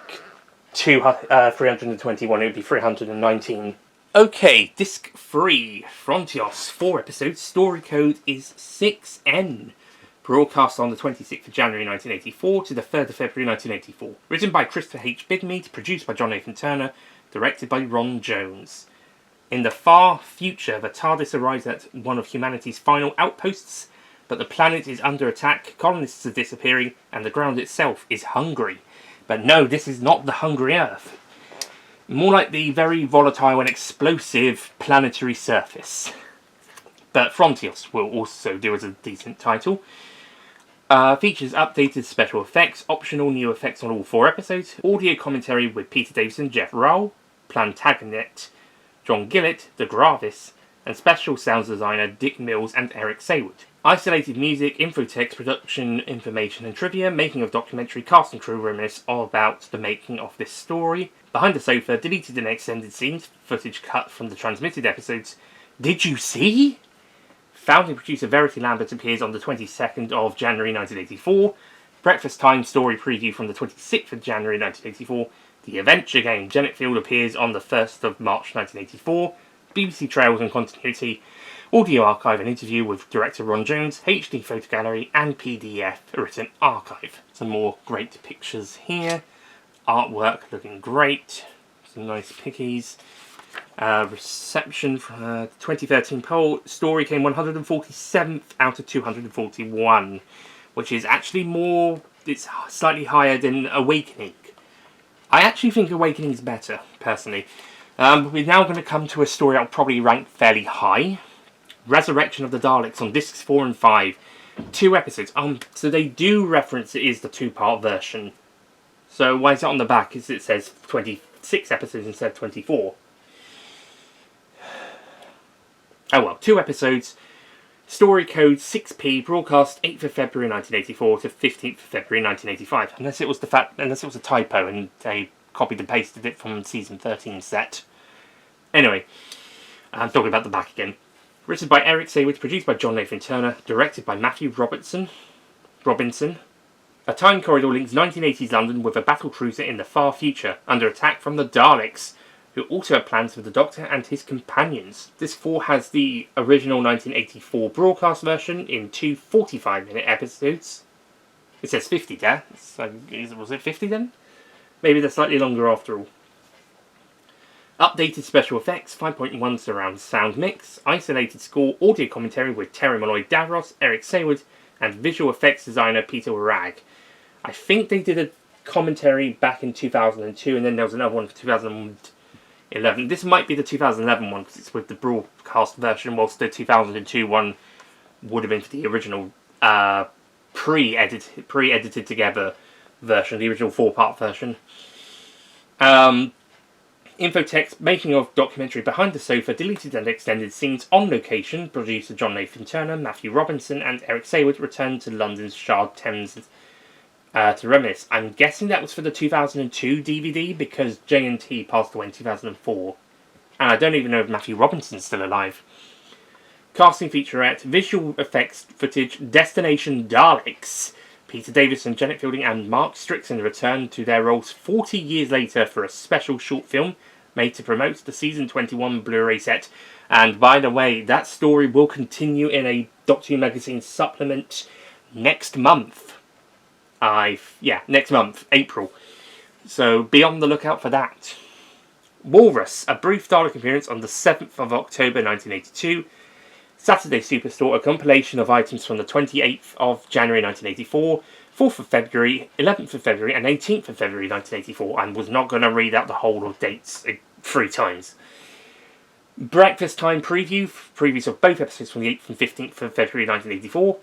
321, it would be 319. Okay, disc 3, Frontios, 4 episodes. Story code is 6N. Broadcast on the 26th of January 1984 to the 3rd of February 1984. Written by Christopher H. Bidmead, produced by John Nathan Turner, directed by Ron Jones. In the far future, the TARDIS arrives at one of humanity's final outposts, but the planet is under attack, colonists are disappearing, and the ground itself is hungry. But no, this is not the hungry Earth. More like the very volatile and explosive planetary surface. But Frontios will also do as a decent title. Features updated special effects, optional new effects on all 4 episodes, audio commentary with Peter Davison, Jeff Rowell, Plantagenet, John Gillett, De Gravis, and special sounds designer Dick Mills and Eric Saywood. Isolated music, infotext, production information and trivia, making of documentary, cast and crew reminisce all about the making of this story. Behind the sofa, deleted and extended scenes, footage cut from the transmitted episodes. Did you see? Founding producer Verity Lambert appears on the 22nd of January 1984. Breakfast Time story preview from the 26th of January 1984. The Adventure Game, Janet Field appears on the 1st of March 1984. BBC Trails and Continuity. Audio archive and interview with director Ron Jones. HD photo gallery and PDF written archive. Some more great pictures here. Artwork looking great. Some nice pickies. Reception for 2013 poll. Story came 147th out of 241, which is actually more. It's slightly higher than Awakening. I actually think Awakening is better, personally. We're now going to come to a story I'll probably rank fairly high. Resurrection of the Daleks on discs 4 and 5. 2 episodes. So they do reference it is the 2-part version. So why is it on the back? Is it says 26 episodes instead of 24. Oh well, 2 episodes. Story code 6P, broadcast 8th of February 1984 to 15th of February 1985. Unless it was a typo and they copied and pasted it from season 13 set. Anyway, I'm talking about the back again. Written by Eric Saywood, produced by John Nathan Turner, directed by Matthew Robinson. A time corridor links 1980s London with a battle cruiser in the far future, under attack from the Daleks, who also have plans for the Doctor and his companions. Disc 4 has the original 1984 broadcast version in 2 45-minute episodes. It says 50 there. Was it 50 then? Maybe they're slightly longer after all. Updated special effects, 5.1 surround sound mix, isolated score, audio commentary with Terry Malloy Davros, Eric Saywood, and visual effects designer Peter Ragg. I think they did a commentary back in 2002, and then there was another one for 2011. This might be the 2011 one because it's with the broadcast version, whilst the 2002 one would have been for the original pre-edited together version, the original 4-part version. Info text, making of documentary Behind the Sofa, deleted and extended scenes on location. Producer John Nathan Turner, Matthew Robinson, and Eric Saywood returned to London's Shard Thames to reminisce. I'm guessing that was for the 2002 DVD because J&T passed away in 2004. And I don't even know if Matthew Robinson's still alive. Casting featurette, visual effects footage, Destination Daleks. Peter Davison, Janet Fielding and Mark Strickson returned to their roles 40 years later for a special short film made to promote the Season 21 Blu-ray set. And by the way, that story will continue in a Doctor Who magazine supplement next month. Next month, April. So be on the lookout for that. Walrus, a brief Dalek appearance on the 7th of October 1982. Saturday Superstore, a compilation of items from the 28th of January 1984, 4th of February, 11th of February, and 18th of February 1984, and was not going to read out the whole of dates 3 times. Breakfast Time previews of both episodes from the 8th and 15th of February 1984.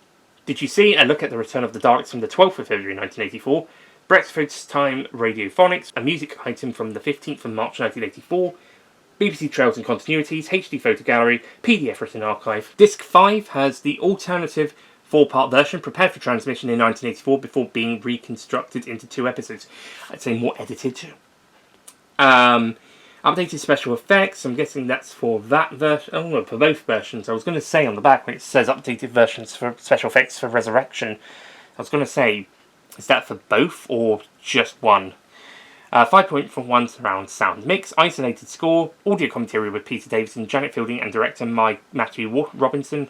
Did you see a look at the return of the Daleks from the 12th of February 1984? Breakfast Time Radiophonics, a music item from the 15th of March 1984. BBC Trails and Continuities, HD Photo Gallery, PDF Written Archive. Disc 5 has the alternative 4-part version prepared for transmission in 1984 before being reconstructed into 2 episodes. I'd say more edited. Updated special effects, I'm guessing that's for that version. Oh no, for both versions. I was going to say on the back when it says updated versions for special effects for Resurrection, I was going to say, is that for both or just one? 5.1 surround sound mix, isolated score, audio commentary with Peter Davison, Janet Fielding, and director Matthew Robinson.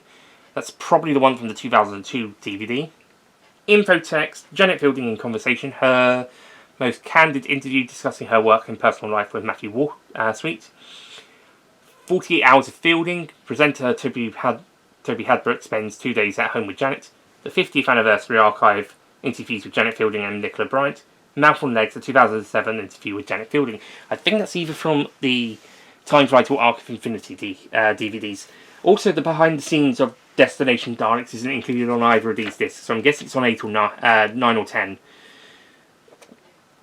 That's probably the one from the 2002 DVD. Info text, Janet Fielding in conversation, her most candid interview discussing her work and personal life with Matthew Sweet. 48 hours of Fielding, presenter Toby Hadbrook spends 2 days at home with Janet. The 50th anniversary archive interviews with Janet Fielding and Nicola Bryant. Mouth on Legs, a 2007 interview with Janet Fielding. I think that's either from the Times Right or Arc of Infinity DVDs. Also, the behind the scenes of Destination Daleks isn't included on either of these discs, so I'm guessing it's on 8 or 9 or 10.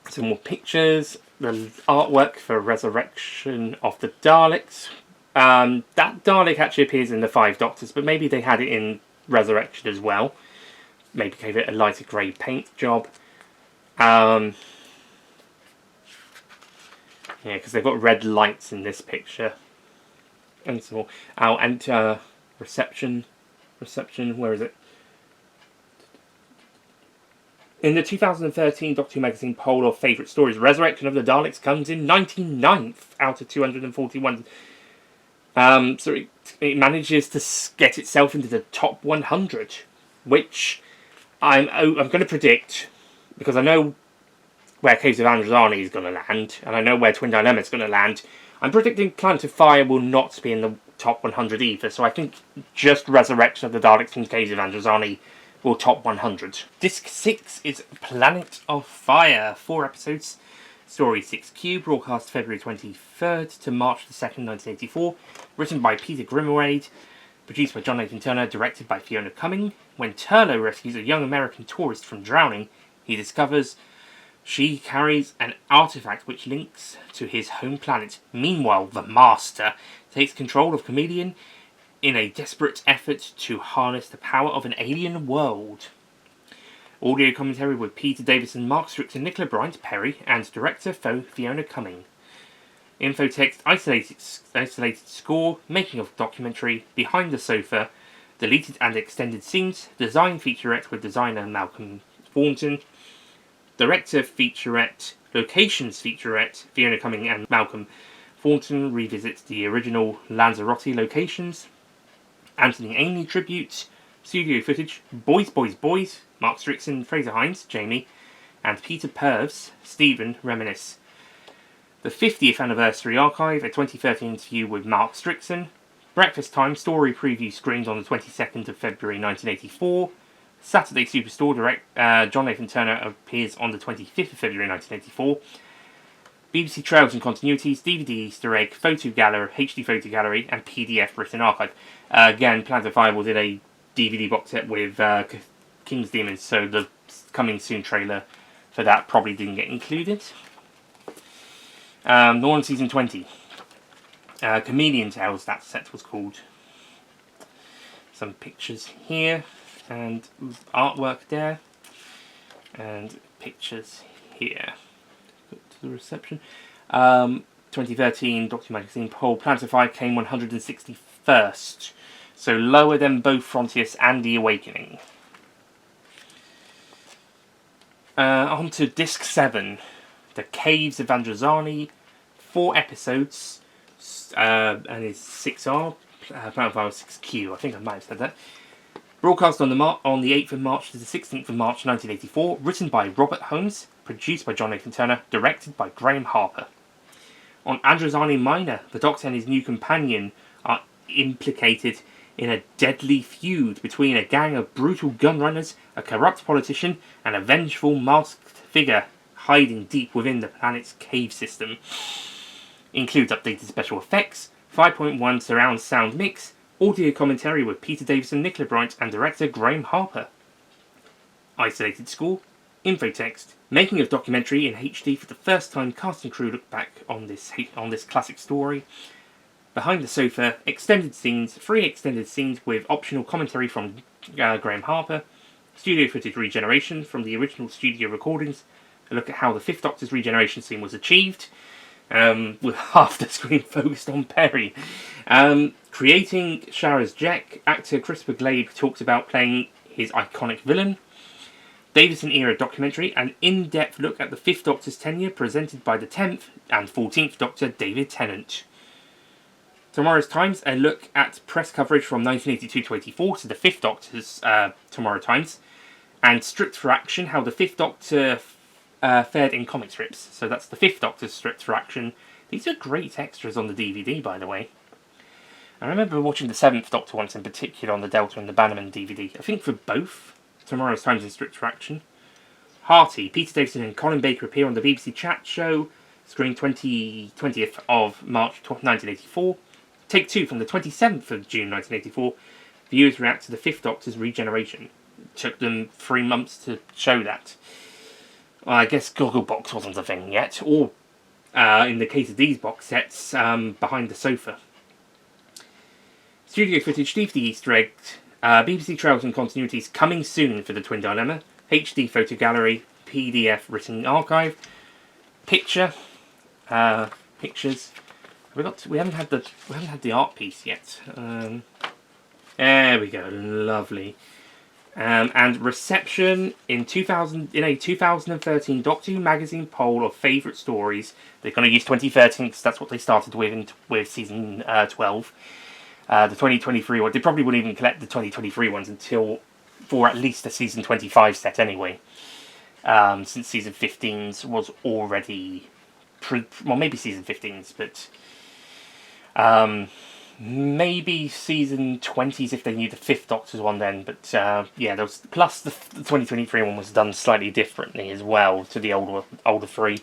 Some more pictures, the artwork for Resurrection of the Daleks. That Dalek actually appears in the 5 Doctors, but maybe they had it in Resurrection as well. Maybe gave it a lighter grey paint job. Yeah, because they've got red lights in this picture. And some more. Oh, and reception, where is it? In the 2013 Doctor Who magazine poll of favourite stories, Resurrection of the Daleks comes in 99th out of 241. So it manages to get itself into the top 100, which I'm going to predict, because I know where Caves of Androzani is going to land, and I know where Twin Dilemma is going to land. I'm predicting Planet of Fire will not be in the top 100 either, so I think just Resurrection of the Daleks and Caves of Androzani will top 100. Disc 6 is Planet of Fire, 4 episodes. Story 6Q, broadcast February 23rd to March 2nd, 1984. Written by Peter Grimwade, produced by John Nathan Turner, directed by Fiona Cumming. When Turlough rescues a young American tourist from drowning, he discovers she carries an artifact which links to his home planet. Meanwhile, the Master takes control of Chameleon in a desperate effort to harness the power of an alien world. Audio commentary with Peter Davison, Mark Strickson, Nicola Bryant, Perry, and director Fiona Cumming. Info text, isolated score, making of documentary, Behind the Sofa, deleted and extended scenes, design featurette with designer Malcolm Thornton, director featurette, locations featurette, Fiona Cumming and Malcolm Thornton revisits the original Lanzarote locations, Anthony Ainley tribute, studio footage, Boys, Mark Strickson, Fraser Hines, Jamie, and Peter Purves, Stephen, reminisce. The 50th Anniversary Archive, a 2013 interview with Mark Strickson. Breakfast Time story preview screens on the 22nd of February 1984. Saturday Superstore John Nathan Turner appears on the 25th of February 1984. BBC Trails and Continuities, DVD Easter Egg, Photo Gallery, HD Photo Gallery, and PDF Written Archive. Again, Plans of Fireball did a DVD box set with King's Demons, so the coming soon trailer for that probably didn't get included. Northern Season 20. Chameleon Tales, that set was called. Some pictures here, and artwork there, and pictures here. Go to the reception. 2013 Doctor Who Magazine poll, Planet of Fire came 161st, so lower than both Frontiers and The Awakening. On to Disc 7, The Caves of Androzani, 4 episodes, and it's 6R, Planet of Fire 6Q, I think I might have said that. Broadcast on the 8th of March to the 16th of March 1984, written by Robert Holmes, produced by John Nathan Turner, directed by Graham Harper. On Androzani Minor, the Doctor and his new companion are implicated in a deadly feud between a gang of brutal gunrunners, a corrupt politician, and a vengeful masked figure hiding deep within the planet's cave system. Includes updated special effects, 5.1 surround sound mix, audio commentary with Peter Davison, Nicola Bryant, and director Graham Harper. Isolated score, infotext, making of documentary in HD for the first time. Cast and crew look back on this classic story. Behind the sofa, extended scenes, 3 extended scenes with optional commentary from Graham Harper. Studio footage regeneration from the original studio recordings. A look at how the 5th Doctor's regeneration scene was achieved, with half the screen focused on Perry. Creating Shara's Jack, actor Christopher Glabe talks about playing his iconic villain. Davison era documentary, an in-depth look at the 5th Doctor's tenure presented by the 10th and 14th Doctor David Tennant. Tomorrow's Times, a look at press coverage from 1982-84 to the 5th Doctor's Tomorrow Times, and Stripped for Action, how the 5th Doctor fared in comic strips. So that's the 5th Doctor's Stripped for Action. These are great extras on the DVD, by the way. I remember watching the 7th Doctor once in particular on the Delta and the Bannerman DVD. I think for both Tomorrow's Times and Stripped for Action. Hearty, Peter Davison and Colin Baker appear on the BBC Chat show, screen 20th of March 1984. Take 2 from the 27th of June 1984. Viewers react to the 5th Doctor's regeneration. It took them 3 months to show that. I guess Gogglebox wasn't a thing yet, or in the case of these box sets, Behind the Sofa. Studio footage, DVD Easter egg, BBC Trails and Continuities coming soon for the Twin Dilemma, HD Photo Gallery, PDF Written Archive, pictures. We haven't had the art piece yet. There we go, lovely. And reception in a 2013 Doctor Who magazine poll of favourite stories. They're going to use 2013 because that's what they started with season 12. The 2023 one, they probably wouldn't even collect the 2023 ones for at least the season 25 set anyway. Since season 15's was already, well, maybe season 15's, but maybe season 20's if they knew the 5th Doctor's one then. But yeah, there was, plus the 2023 one was done slightly differently as well to the older 3.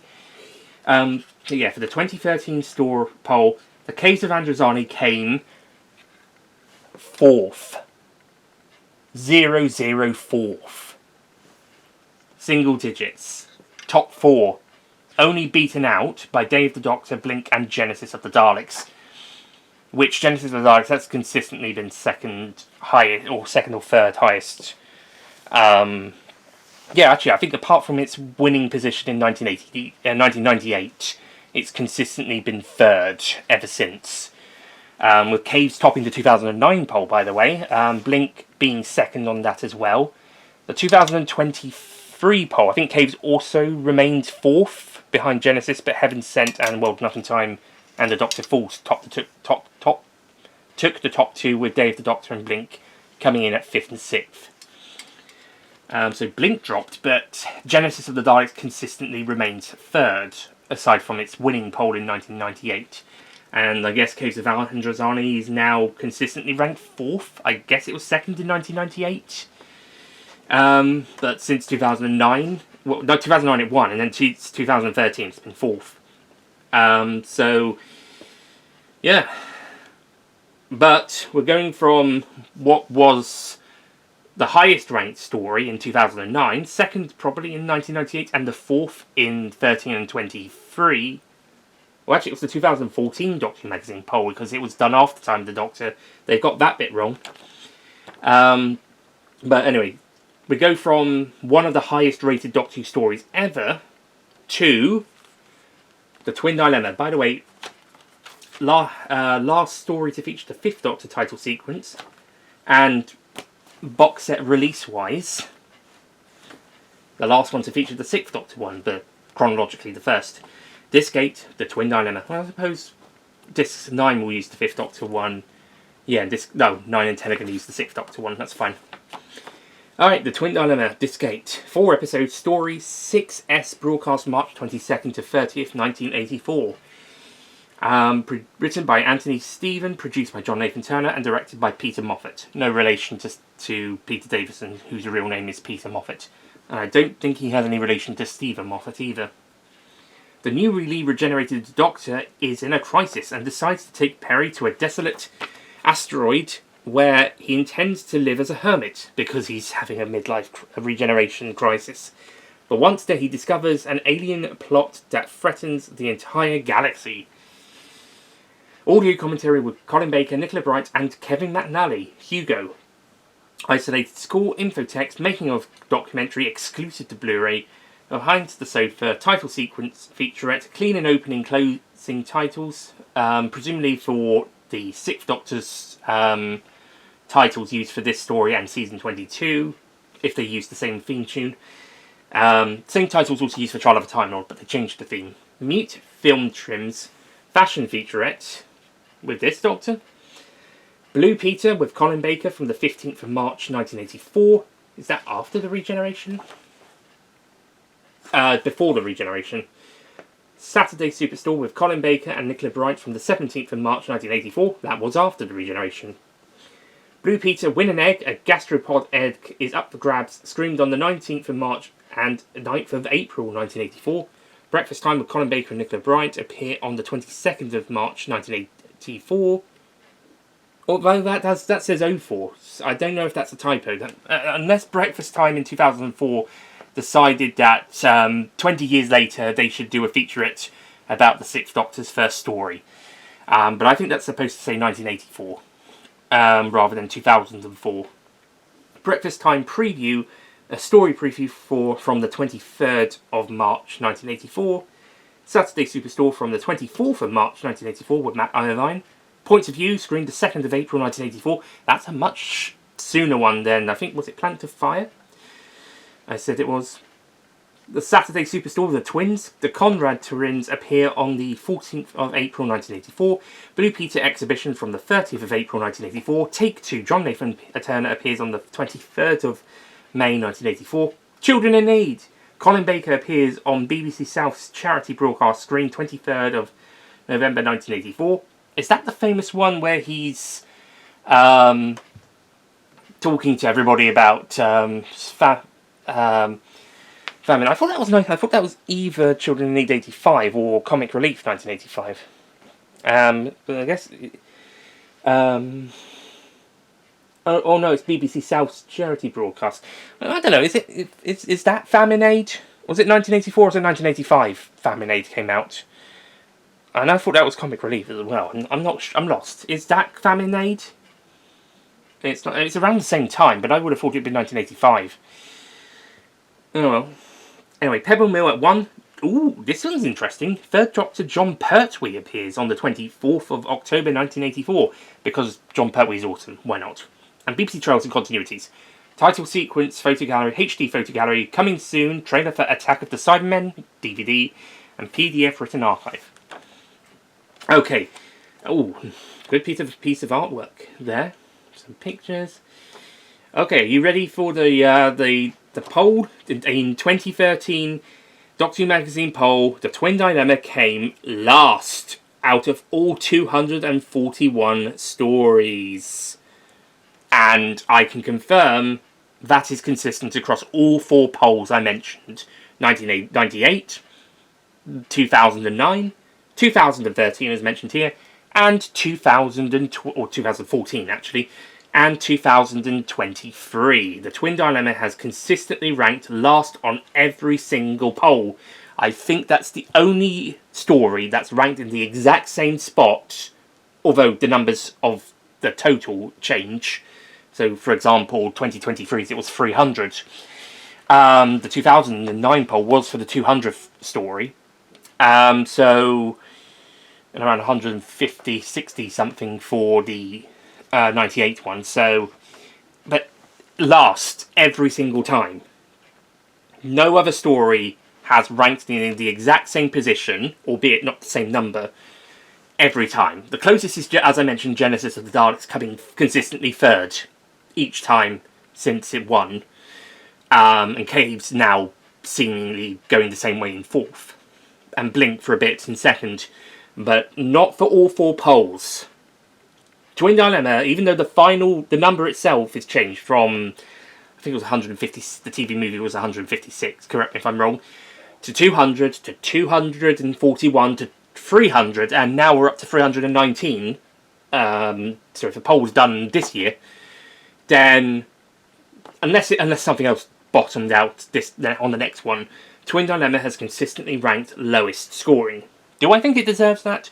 So yeah, for the 2013 store poll, the Caves of Androzani came 4th. 004th. Single digits. Top 4. Only beaten out by Day of the Doctor, Blink, and Genesis of the Daleks. Which Genesis of the Daleks, that's consistently been second highest, or second or third highest. Yeah, actually, I think apart from its winning position in 1998, it's consistently been third ever since. With Caves topping the 2009 poll, by the way. Blink being second on that as well. The 2023 poll, I think Caves also remained 4th behind Genesis, but Heaven Sent and World Enough in Time and the Doctor Falls took the top 2, with Day of the Doctor and Blink coming in at 5th and 6th. So Blink dropped, but Genesis of the Daleks consistently remains 3rd. aside from its winning poll in 1998. And I guess Caves of Alejandrazani is now consistently ranked 4th. I guess it was 2nd in 1998. But since 2009, well, no, 2009 it won, and then 2013 it's been 4th. So, yeah. But we're going from what was the highest ranked story in 2009, 2nd probably in 1998, and the 4th in 13 and 23. Well, actually, it was the 2014 Doctor Who magazine poll, because it was done after Time of the Doctor. They got that bit wrong. But anyway, we go from one of the highest rated Doctor Who stories ever to the Twin Dilemma. By the way, last story to feature the 5th Doctor title sequence, and box set release-wise, the last one to feature the 6th Doctor one, but chronologically the first. Disc 8, the Twin Dilemma. Well, I suppose Disc 9 will use the 5th Doctor one. Yeah, 9 and 10 are going to use the 6th Doctor one. That's fine. Alright, the Twin Dilemma, Disc 8. 4 episode story, 6S, broadcast March 22nd to 30th, 1984. Written by Anthony Stephen, produced by John Nathan Turner, and directed by Peter Moffat. No relation to Peter Davison, whose real name is Peter Moffat. And I don't think he has any relation to Stephen Moffat either. The newly regenerated Doctor is in a crisis and decides to take Perry to a desolate asteroid where he intends to live as a hermit because he's having a midlife regeneration crisis. But once there, he discovers an alien plot that threatens the entire galaxy. Audio commentary with Colin Baker, Nicola Bright, and Kevin McNally. Hugo. Isolated school infotext, making of documentary exclusive to Blu-ray. Behind the Sofa, title sequence, featurette, clean and opening closing titles, presumably for the 6th Doctor's titles used for this story and season 22, if they use the same theme tune. Same titles also used for Trial of a Time Lord, but they changed the theme. Mute film trims, fashion featurette with this Doctor. Blue Peter with Colin Baker from the 15th of March 1984. Is that after the regeneration? Before the regeneration. Saturday Superstore with Colin Baker and Nicola Bright from the 17th of March 1984. That was after the regeneration. Blue Peter, Win an Egg, a gastropod egg is up for grabs, screamed on the 19th of March and 9th of April 1984. Breakfast Time with Colin Baker and Nicola Bright appear on the 22nd of March 1984. Although that says 04. I don't know if that's a typo. Unless Breakfast Time in 2004 decided that 20 years later they should do a featurette about the 6th Doctor's first story. But I think that's supposed to say 1984 rather than 2004. Breakfast Time preview, a story preview from the 23rd of March 1984. Saturday Superstore from the 24th of March 1984 with Matt Iovine. Points of View, screened the 2nd of April 1984. That's a much sooner one than, I think, was it Planet of Fire? I said it was. The Saturday Superstore, The Twins. The Conrad Turins appear on the 14th of April 1984. Blue Peter exhibition from the 30th of April 1984. Take Two, John Nathan Turner appears on the 23rd of May 1984. Children in Need. Colin Baker appears on BBC South's charity broadcast screen 23rd of November 1984. Is that the famous one where he's talking to everybody about famine? I thought that was nice. I thought that was either Children in Need 85 or Comic Relief 1985. But I guess. Oh no, it's BBC South's charity broadcast. I don't know. Is that Famine Aid? Was it 1984 or was it 1985? Famine Aid came out. And I thought that was Comic Relief as well. I'm lost. Is that Famine Aid? It's not. It's around the same time, but I would have thought it'd been 1985. Oh well. Anyway, Pebble Mill at 1. Ooh, this one's interesting. 3rd Doctor John Pertwee appears on the 24th of October 1984 because John Pertwee's awesome. Why not? And BBC Trails and Continuities. Title sequence, photo gallery, HD photo gallery, coming soon. Trailer for Attack of the Cybermen, DVD, and PDF written archive. Okay. Oh, good piece of artwork there. Some pictures. Okay, are you ready for the poll? In 2013, Doctor Who magazine poll, the Twin Dilemma came last out of all 241 stories. And I can confirm that is consistent across all 4 polls I mentioned. 1998, 2009, 2013 as mentioned here, and 2014 actually, and 2023. The Twin Dilemma has consistently ranked last on every single poll. I think that's the only story that's ranked in the exact same spot, although the numbers of the total change. So, for example, 2023's it was 300. The 2009 poll was for the 200th story. So, and around 150, 60 something for the 98 one. So, but last every single time. No other story has ranked in the exact same position, albeit not the same number, every time. The closest is, as I mentioned, Genesis of the Daleks coming consistently third each time since it won. And Cave's now seemingly going the same way in fourth. And Blink for a bit in second. But not for all 4 polls. Twin Dilemma, even though the number itself is changed from, I think it was 150, the TV movie was 156, correct me if I'm wrong, to 200, to 241, to 300, and now we're up to 319. So if the poll was done this year, then unless something else bottomed out on the next one, Twin Dilemma has consistently ranked lowest scoring. Do I think it deserves that?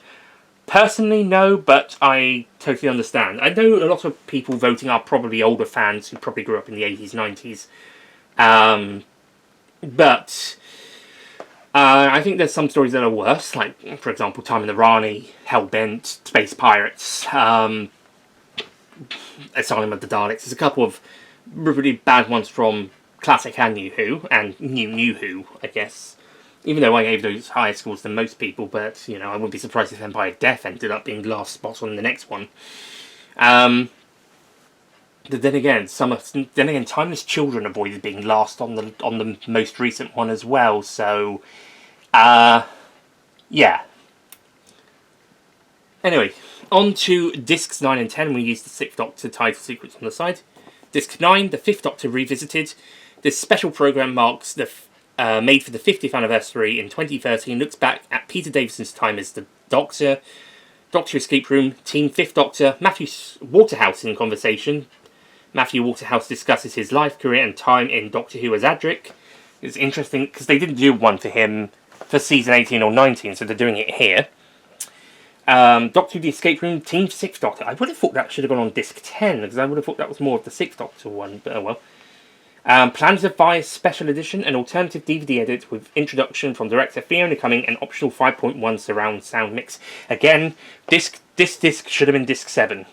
Personally, no, but I totally understand. I know a lot of people voting are probably older fans who probably grew up in the 80s, 90s. But I think there's some stories that are worse, like, for example, Time in the Rani, Hellbent, Space Pirates, Asylum of the Daleks. There's a couple of really bad ones from Classic and New Who, and New Who, I guess. Even though I gave those higher scores than most people, but, you know, I wouldn't be surprised if Empire Death ended up being last spot on the next one. But then again, Timeless Children avoided being last on the most recent one as well, so, yeah. Anyway, on to Discs 9 and 10, we used the 6th Doctor title sequence on the side. Disc 9, the 5th Doctor Revisited. This special programme marks the made for the 50th anniversary in 2013, looks back at Peter Davison's time as the Doctor, Doctor Escape Room, Team 5th Doctor, Matthew Waterhouse in conversation. Matthew Waterhouse discusses his life, career and time in Doctor Who as Adric. It's interesting because they didn't do one for him for season 18 or 19, so they're doing it here. Doctor Who The Escape Room, Team 6th Doctor. I would have thought that should have gone on disc 10, because I would have thought that was more of the 6th Doctor one, but oh well. Planet of Fire Special Edition, an alternative DVD edit with introduction from director Fiona Cumming and optional 5.1 surround sound mix. Again, this disc should have been disc 7.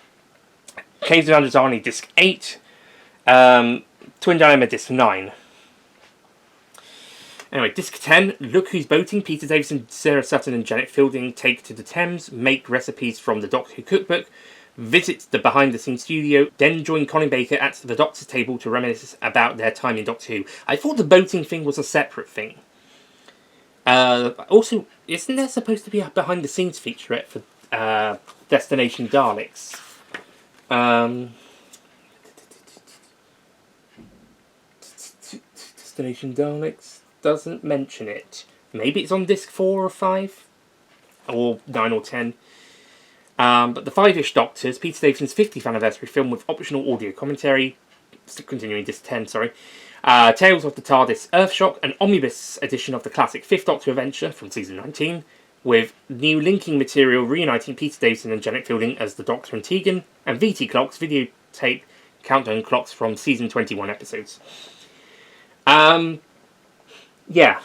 Caves of Androzani disc 8. Twin Dilemma disc 9. Anyway, disc 10, Look Who's Boating. Peter Davison, Sarah Sutton and Janet Fielding take to the Thames, make recipes from the Doctor Who cookbook, visit the behind-the-scenes studio, then join Colin Baker at the Doctor's table to reminisce about their time in Doctor Who. I thought the boating thing was a separate thing. Also, isn't there supposed to be a behind-the-scenes featurette for Destination Daleks? Destination Daleks doesn't mention it. Maybe it's on disc 4 or 5? Or 9 or 10. But the 5-ish Doctors, Peter Davison's 50th anniversary film with optional audio commentary, continuing disc 10, sorry, Tales of the TARDIS Earthshock, an omnibus edition of the classic 5th Doctor adventure from season 19, with new linking material reuniting Peter Davison and Janet Fielding as the Doctor and Tegan, and VT Clocks, videotape countdown clocks from season 21 episodes. Yeah.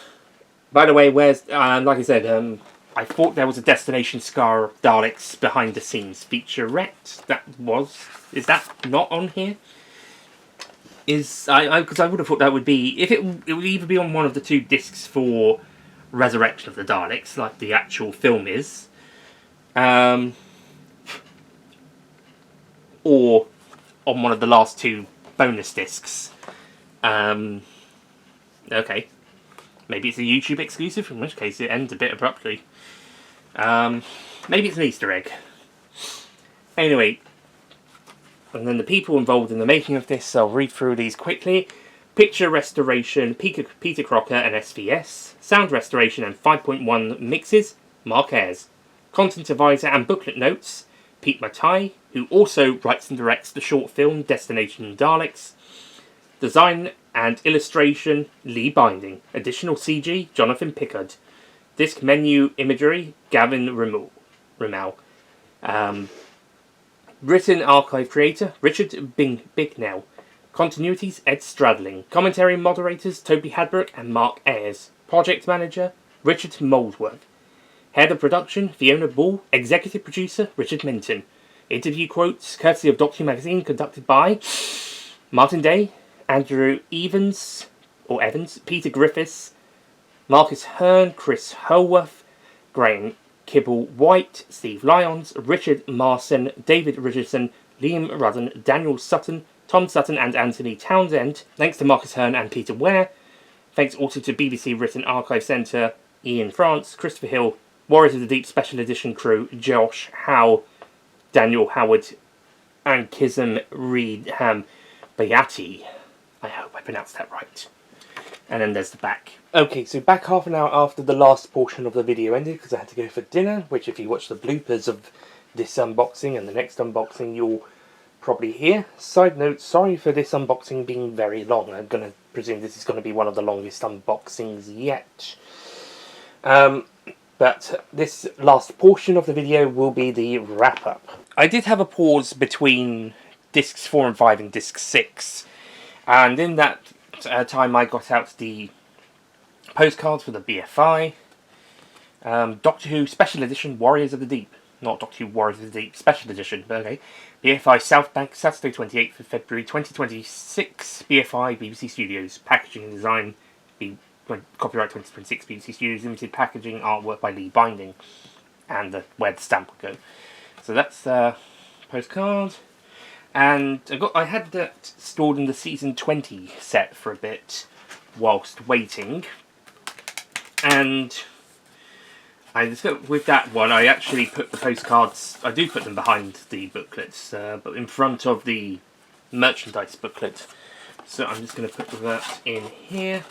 By the way, like I said, I thought there was a Destination Scar of Daleks behind the scenes featurette. Is that not on here? Because I would have thought that would be, it would either be on one of the 2 discs for Resurrection of the Daleks, like the actual film is, or on one of the last 2 bonus discs. Okay. Maybe it's a YouTube exclusive, in which case it ends a bit abruptly. Maybe it's an Easter egg. Anyway, and then the people involved in the making of this, I'll read through these quickly. Picture restoration, Peter Crocker and SVS. Sound restoration and 5.1 mixes, Mark Ayres. Content advisor and booklet notes, Pete Matai, who also writes and directs the short film Destination Daleks. Design and illustration, Lee Binding. Additional CG, Jonathan Pickard. Disc menu imagery, Gavin Rimmel. Written archive creator, Richard Bignell. Continuities, Ed Stradling. Commentary moderators, Toby Hadbrook and Mark Ayres. Project manager, Richard Molesworth. Head of production, Fiona Ball. Executive producer, Richard Minton. Interview quotes, courtesy of Doctor Who magazine, conducted by Martin Day, Andrew Evans, Peter Griffiths, Marcus Hearn, Chris Holworth, Graham Kibble-White, Steve Lyons, Richard Marson, David Richardson, Liam Rudden, Daniel Sutton, Tom Sutton and Anthony Townsend. Thanks to Marcus Hearn and Peter Ware. Thanks also to BBC Written Archive Centre, Ian France, Christopher Hill, Warriors of the Deep Special Edition crew, Josh Howe, Daniel Howard, and Kizem Reedham Bayati. I hope I pronounced that right. And then there's the back. Okay, so back half an hour after the last portion of the video ended, because I had to go for dinner, which if you watch the bloopers of this unboxing and the next unboxing, you'll probably hear. Side note, sorry for this unboxing being very long. I'm going to presume this is going to be one of the longest unboxings yet. But this last portion of the video will be the wrap-up. I did have a pause between discs 4 and 5 and disc 6. And in that time I got out the postcards for the BFI. Doctor Who Special Edition Warriors of the Deep. Not Doctor Who Warriors of the Deep Special Edition, but okay. BFI South Bank, Saturday 28th of February 2026. BFI BBC Studios. Packaging and design. Copyright 2026 BBC Studios Limited. Packaging artwork by Lee Binding. And where the stamp will go. So that's postcard. And I had that stored in the season 20 set for a bit whilst waiting. And with that one, I actually put the postcards, I do put them behind the booklets, but in front of the merchandise booklet. So I'm just going to put that in here.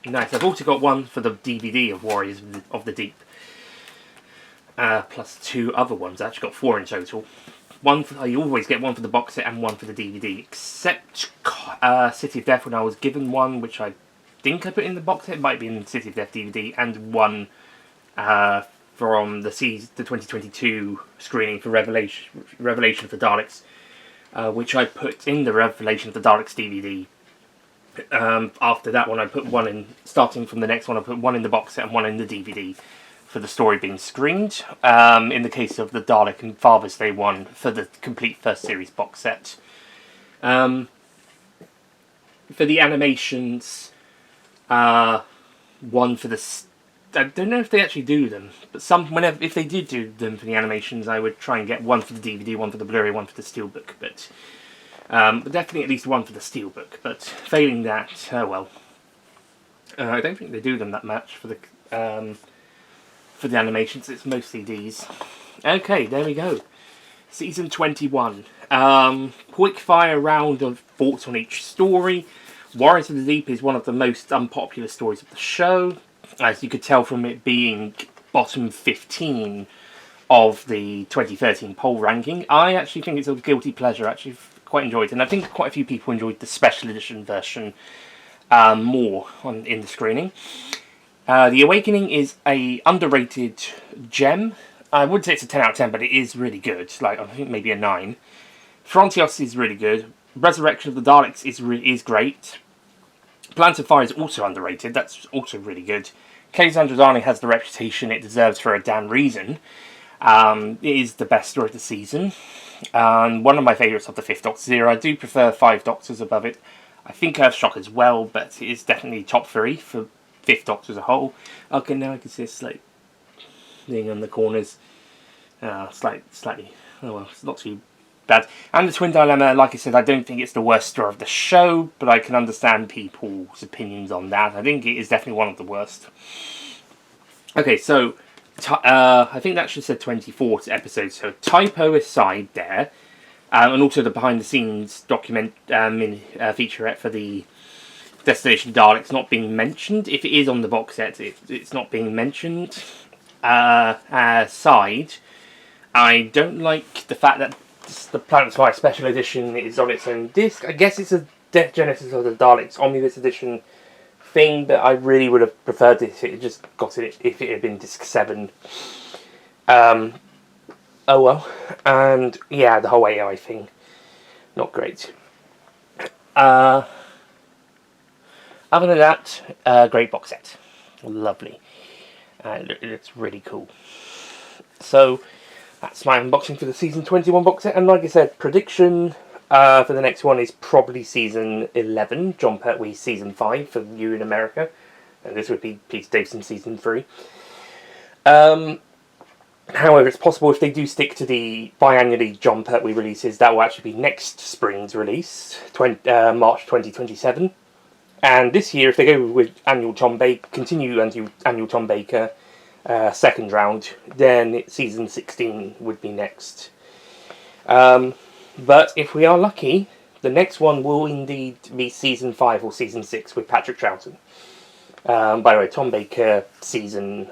Nice, I've also got one for the DVD of Warriors of the Deep. Plus 2 other ones, I actually got 4 in total. I always get one for the box set and one for the DVD, except City of Death when I was given one, which I think I put in the box set. It might be in City of Death DVD, and one from the 2022 screening for Revelation of the Daleks, which I put in the Revelation of the Daleks DVD. After that one, I put one in, starting from the next one, I put one in the box set and one in the DVD. For the story being screened, in the case of the Dalek and Father's Day one, for the complete first series box set. For the animations, one for the... I don't know if they actually do them, but if they did do them for the animations, I would try and get one for the DVD, one for the Blu-ray, one for the Steelbook, but definitely at least one for the Steelbook, but failing that, oh well. I don't think they do them that much for the animations. It's mostly these. Okay, there we go. Season 21. Quick fire round of thoughts on each story. Warriors of the Deep is one of the most unpopular stories of the show, as you could tell from it being bottom 15 of the 2013 poll ranking. I actually think it's a guilty pleasure. I actually quite enjoyed it, and I think quite a few people enjoyed the special edition version more in the screening. The Awakening is a underrated gem. I wouldn't say it's a 10 out of 10, but it is really good. Like, I think maybe a 9. Frontios is really good. Resurrection of the Daleks is great. Planet of Fire is also underrated. That's also really good. Case Androzani has the reputation it deserves for a damn reason. It is the best story of the season. One of my favourites of the 5th Doctor's era. I do prefer 5 Doctors above it. I think Earthshock as well, but it is definitely top 3 for 5th Doctor as a whole. Okay, now I can see a slight thing on the corners. Slightly. Oh well, it's not too bad. And the Twin Dilemma, like I said, I don't think it's the worst story of the show, but I can understand people's opinions on that. I think it is definitely one of the worst. Okay, so I think that should say 24th episode, so typo aside there, and also the behind-the-scenes document featurette for the Destination Daleks not being mentioned. If it is on the box set, it's not being mentioned. Aside, I don't like the fact that the Planet's Fire Special Edition is on its own disc. I guess it's a Death Genesis of the Daleks Omnibus Edition thing, but I really would have preferred it if it had just got it if it had been disc 7. Oh well. And yeah, the whole AI thing, not great. Other than that, great box set. Lovely. And it looks really cool. So that's my unboxing for the season 21 box set. And like I said, prediction for the next one is probably season 11, John Pertwee season 5 for you in America. And this would be Peter Davison season 3. However, it's possible if they do stick to the biannually John Pertwee releases, that will actually be next spring's release, March 2027. And this year, if they go with continue annual Tom Baker second round, then season 16 would be next. But if we are lucky, the next one will indeed be season 5 or season 6 with Patrick Troughton. By the way, Tom Baker season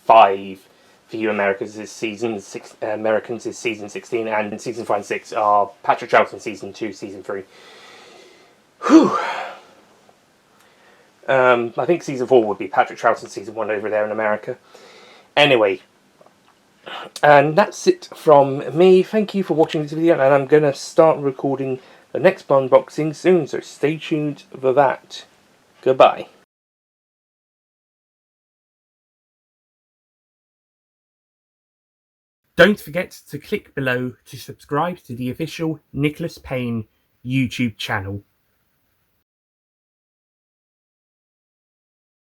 5 for you Americans is season 6. Americans is season 16, and season 5 and 6 are Patrick Troughton season 2, season 3. Whew. I think season 4 would be Patrick Troughton season 1 over there in America. Anyway, and that's it from me. Thank you for watching this video, and I'm going to start recording the next unboxing soon, so stay tuned for that. Goodbye. Don't forget to click below to subscribe to the official Nicholas Payne YouTube channel.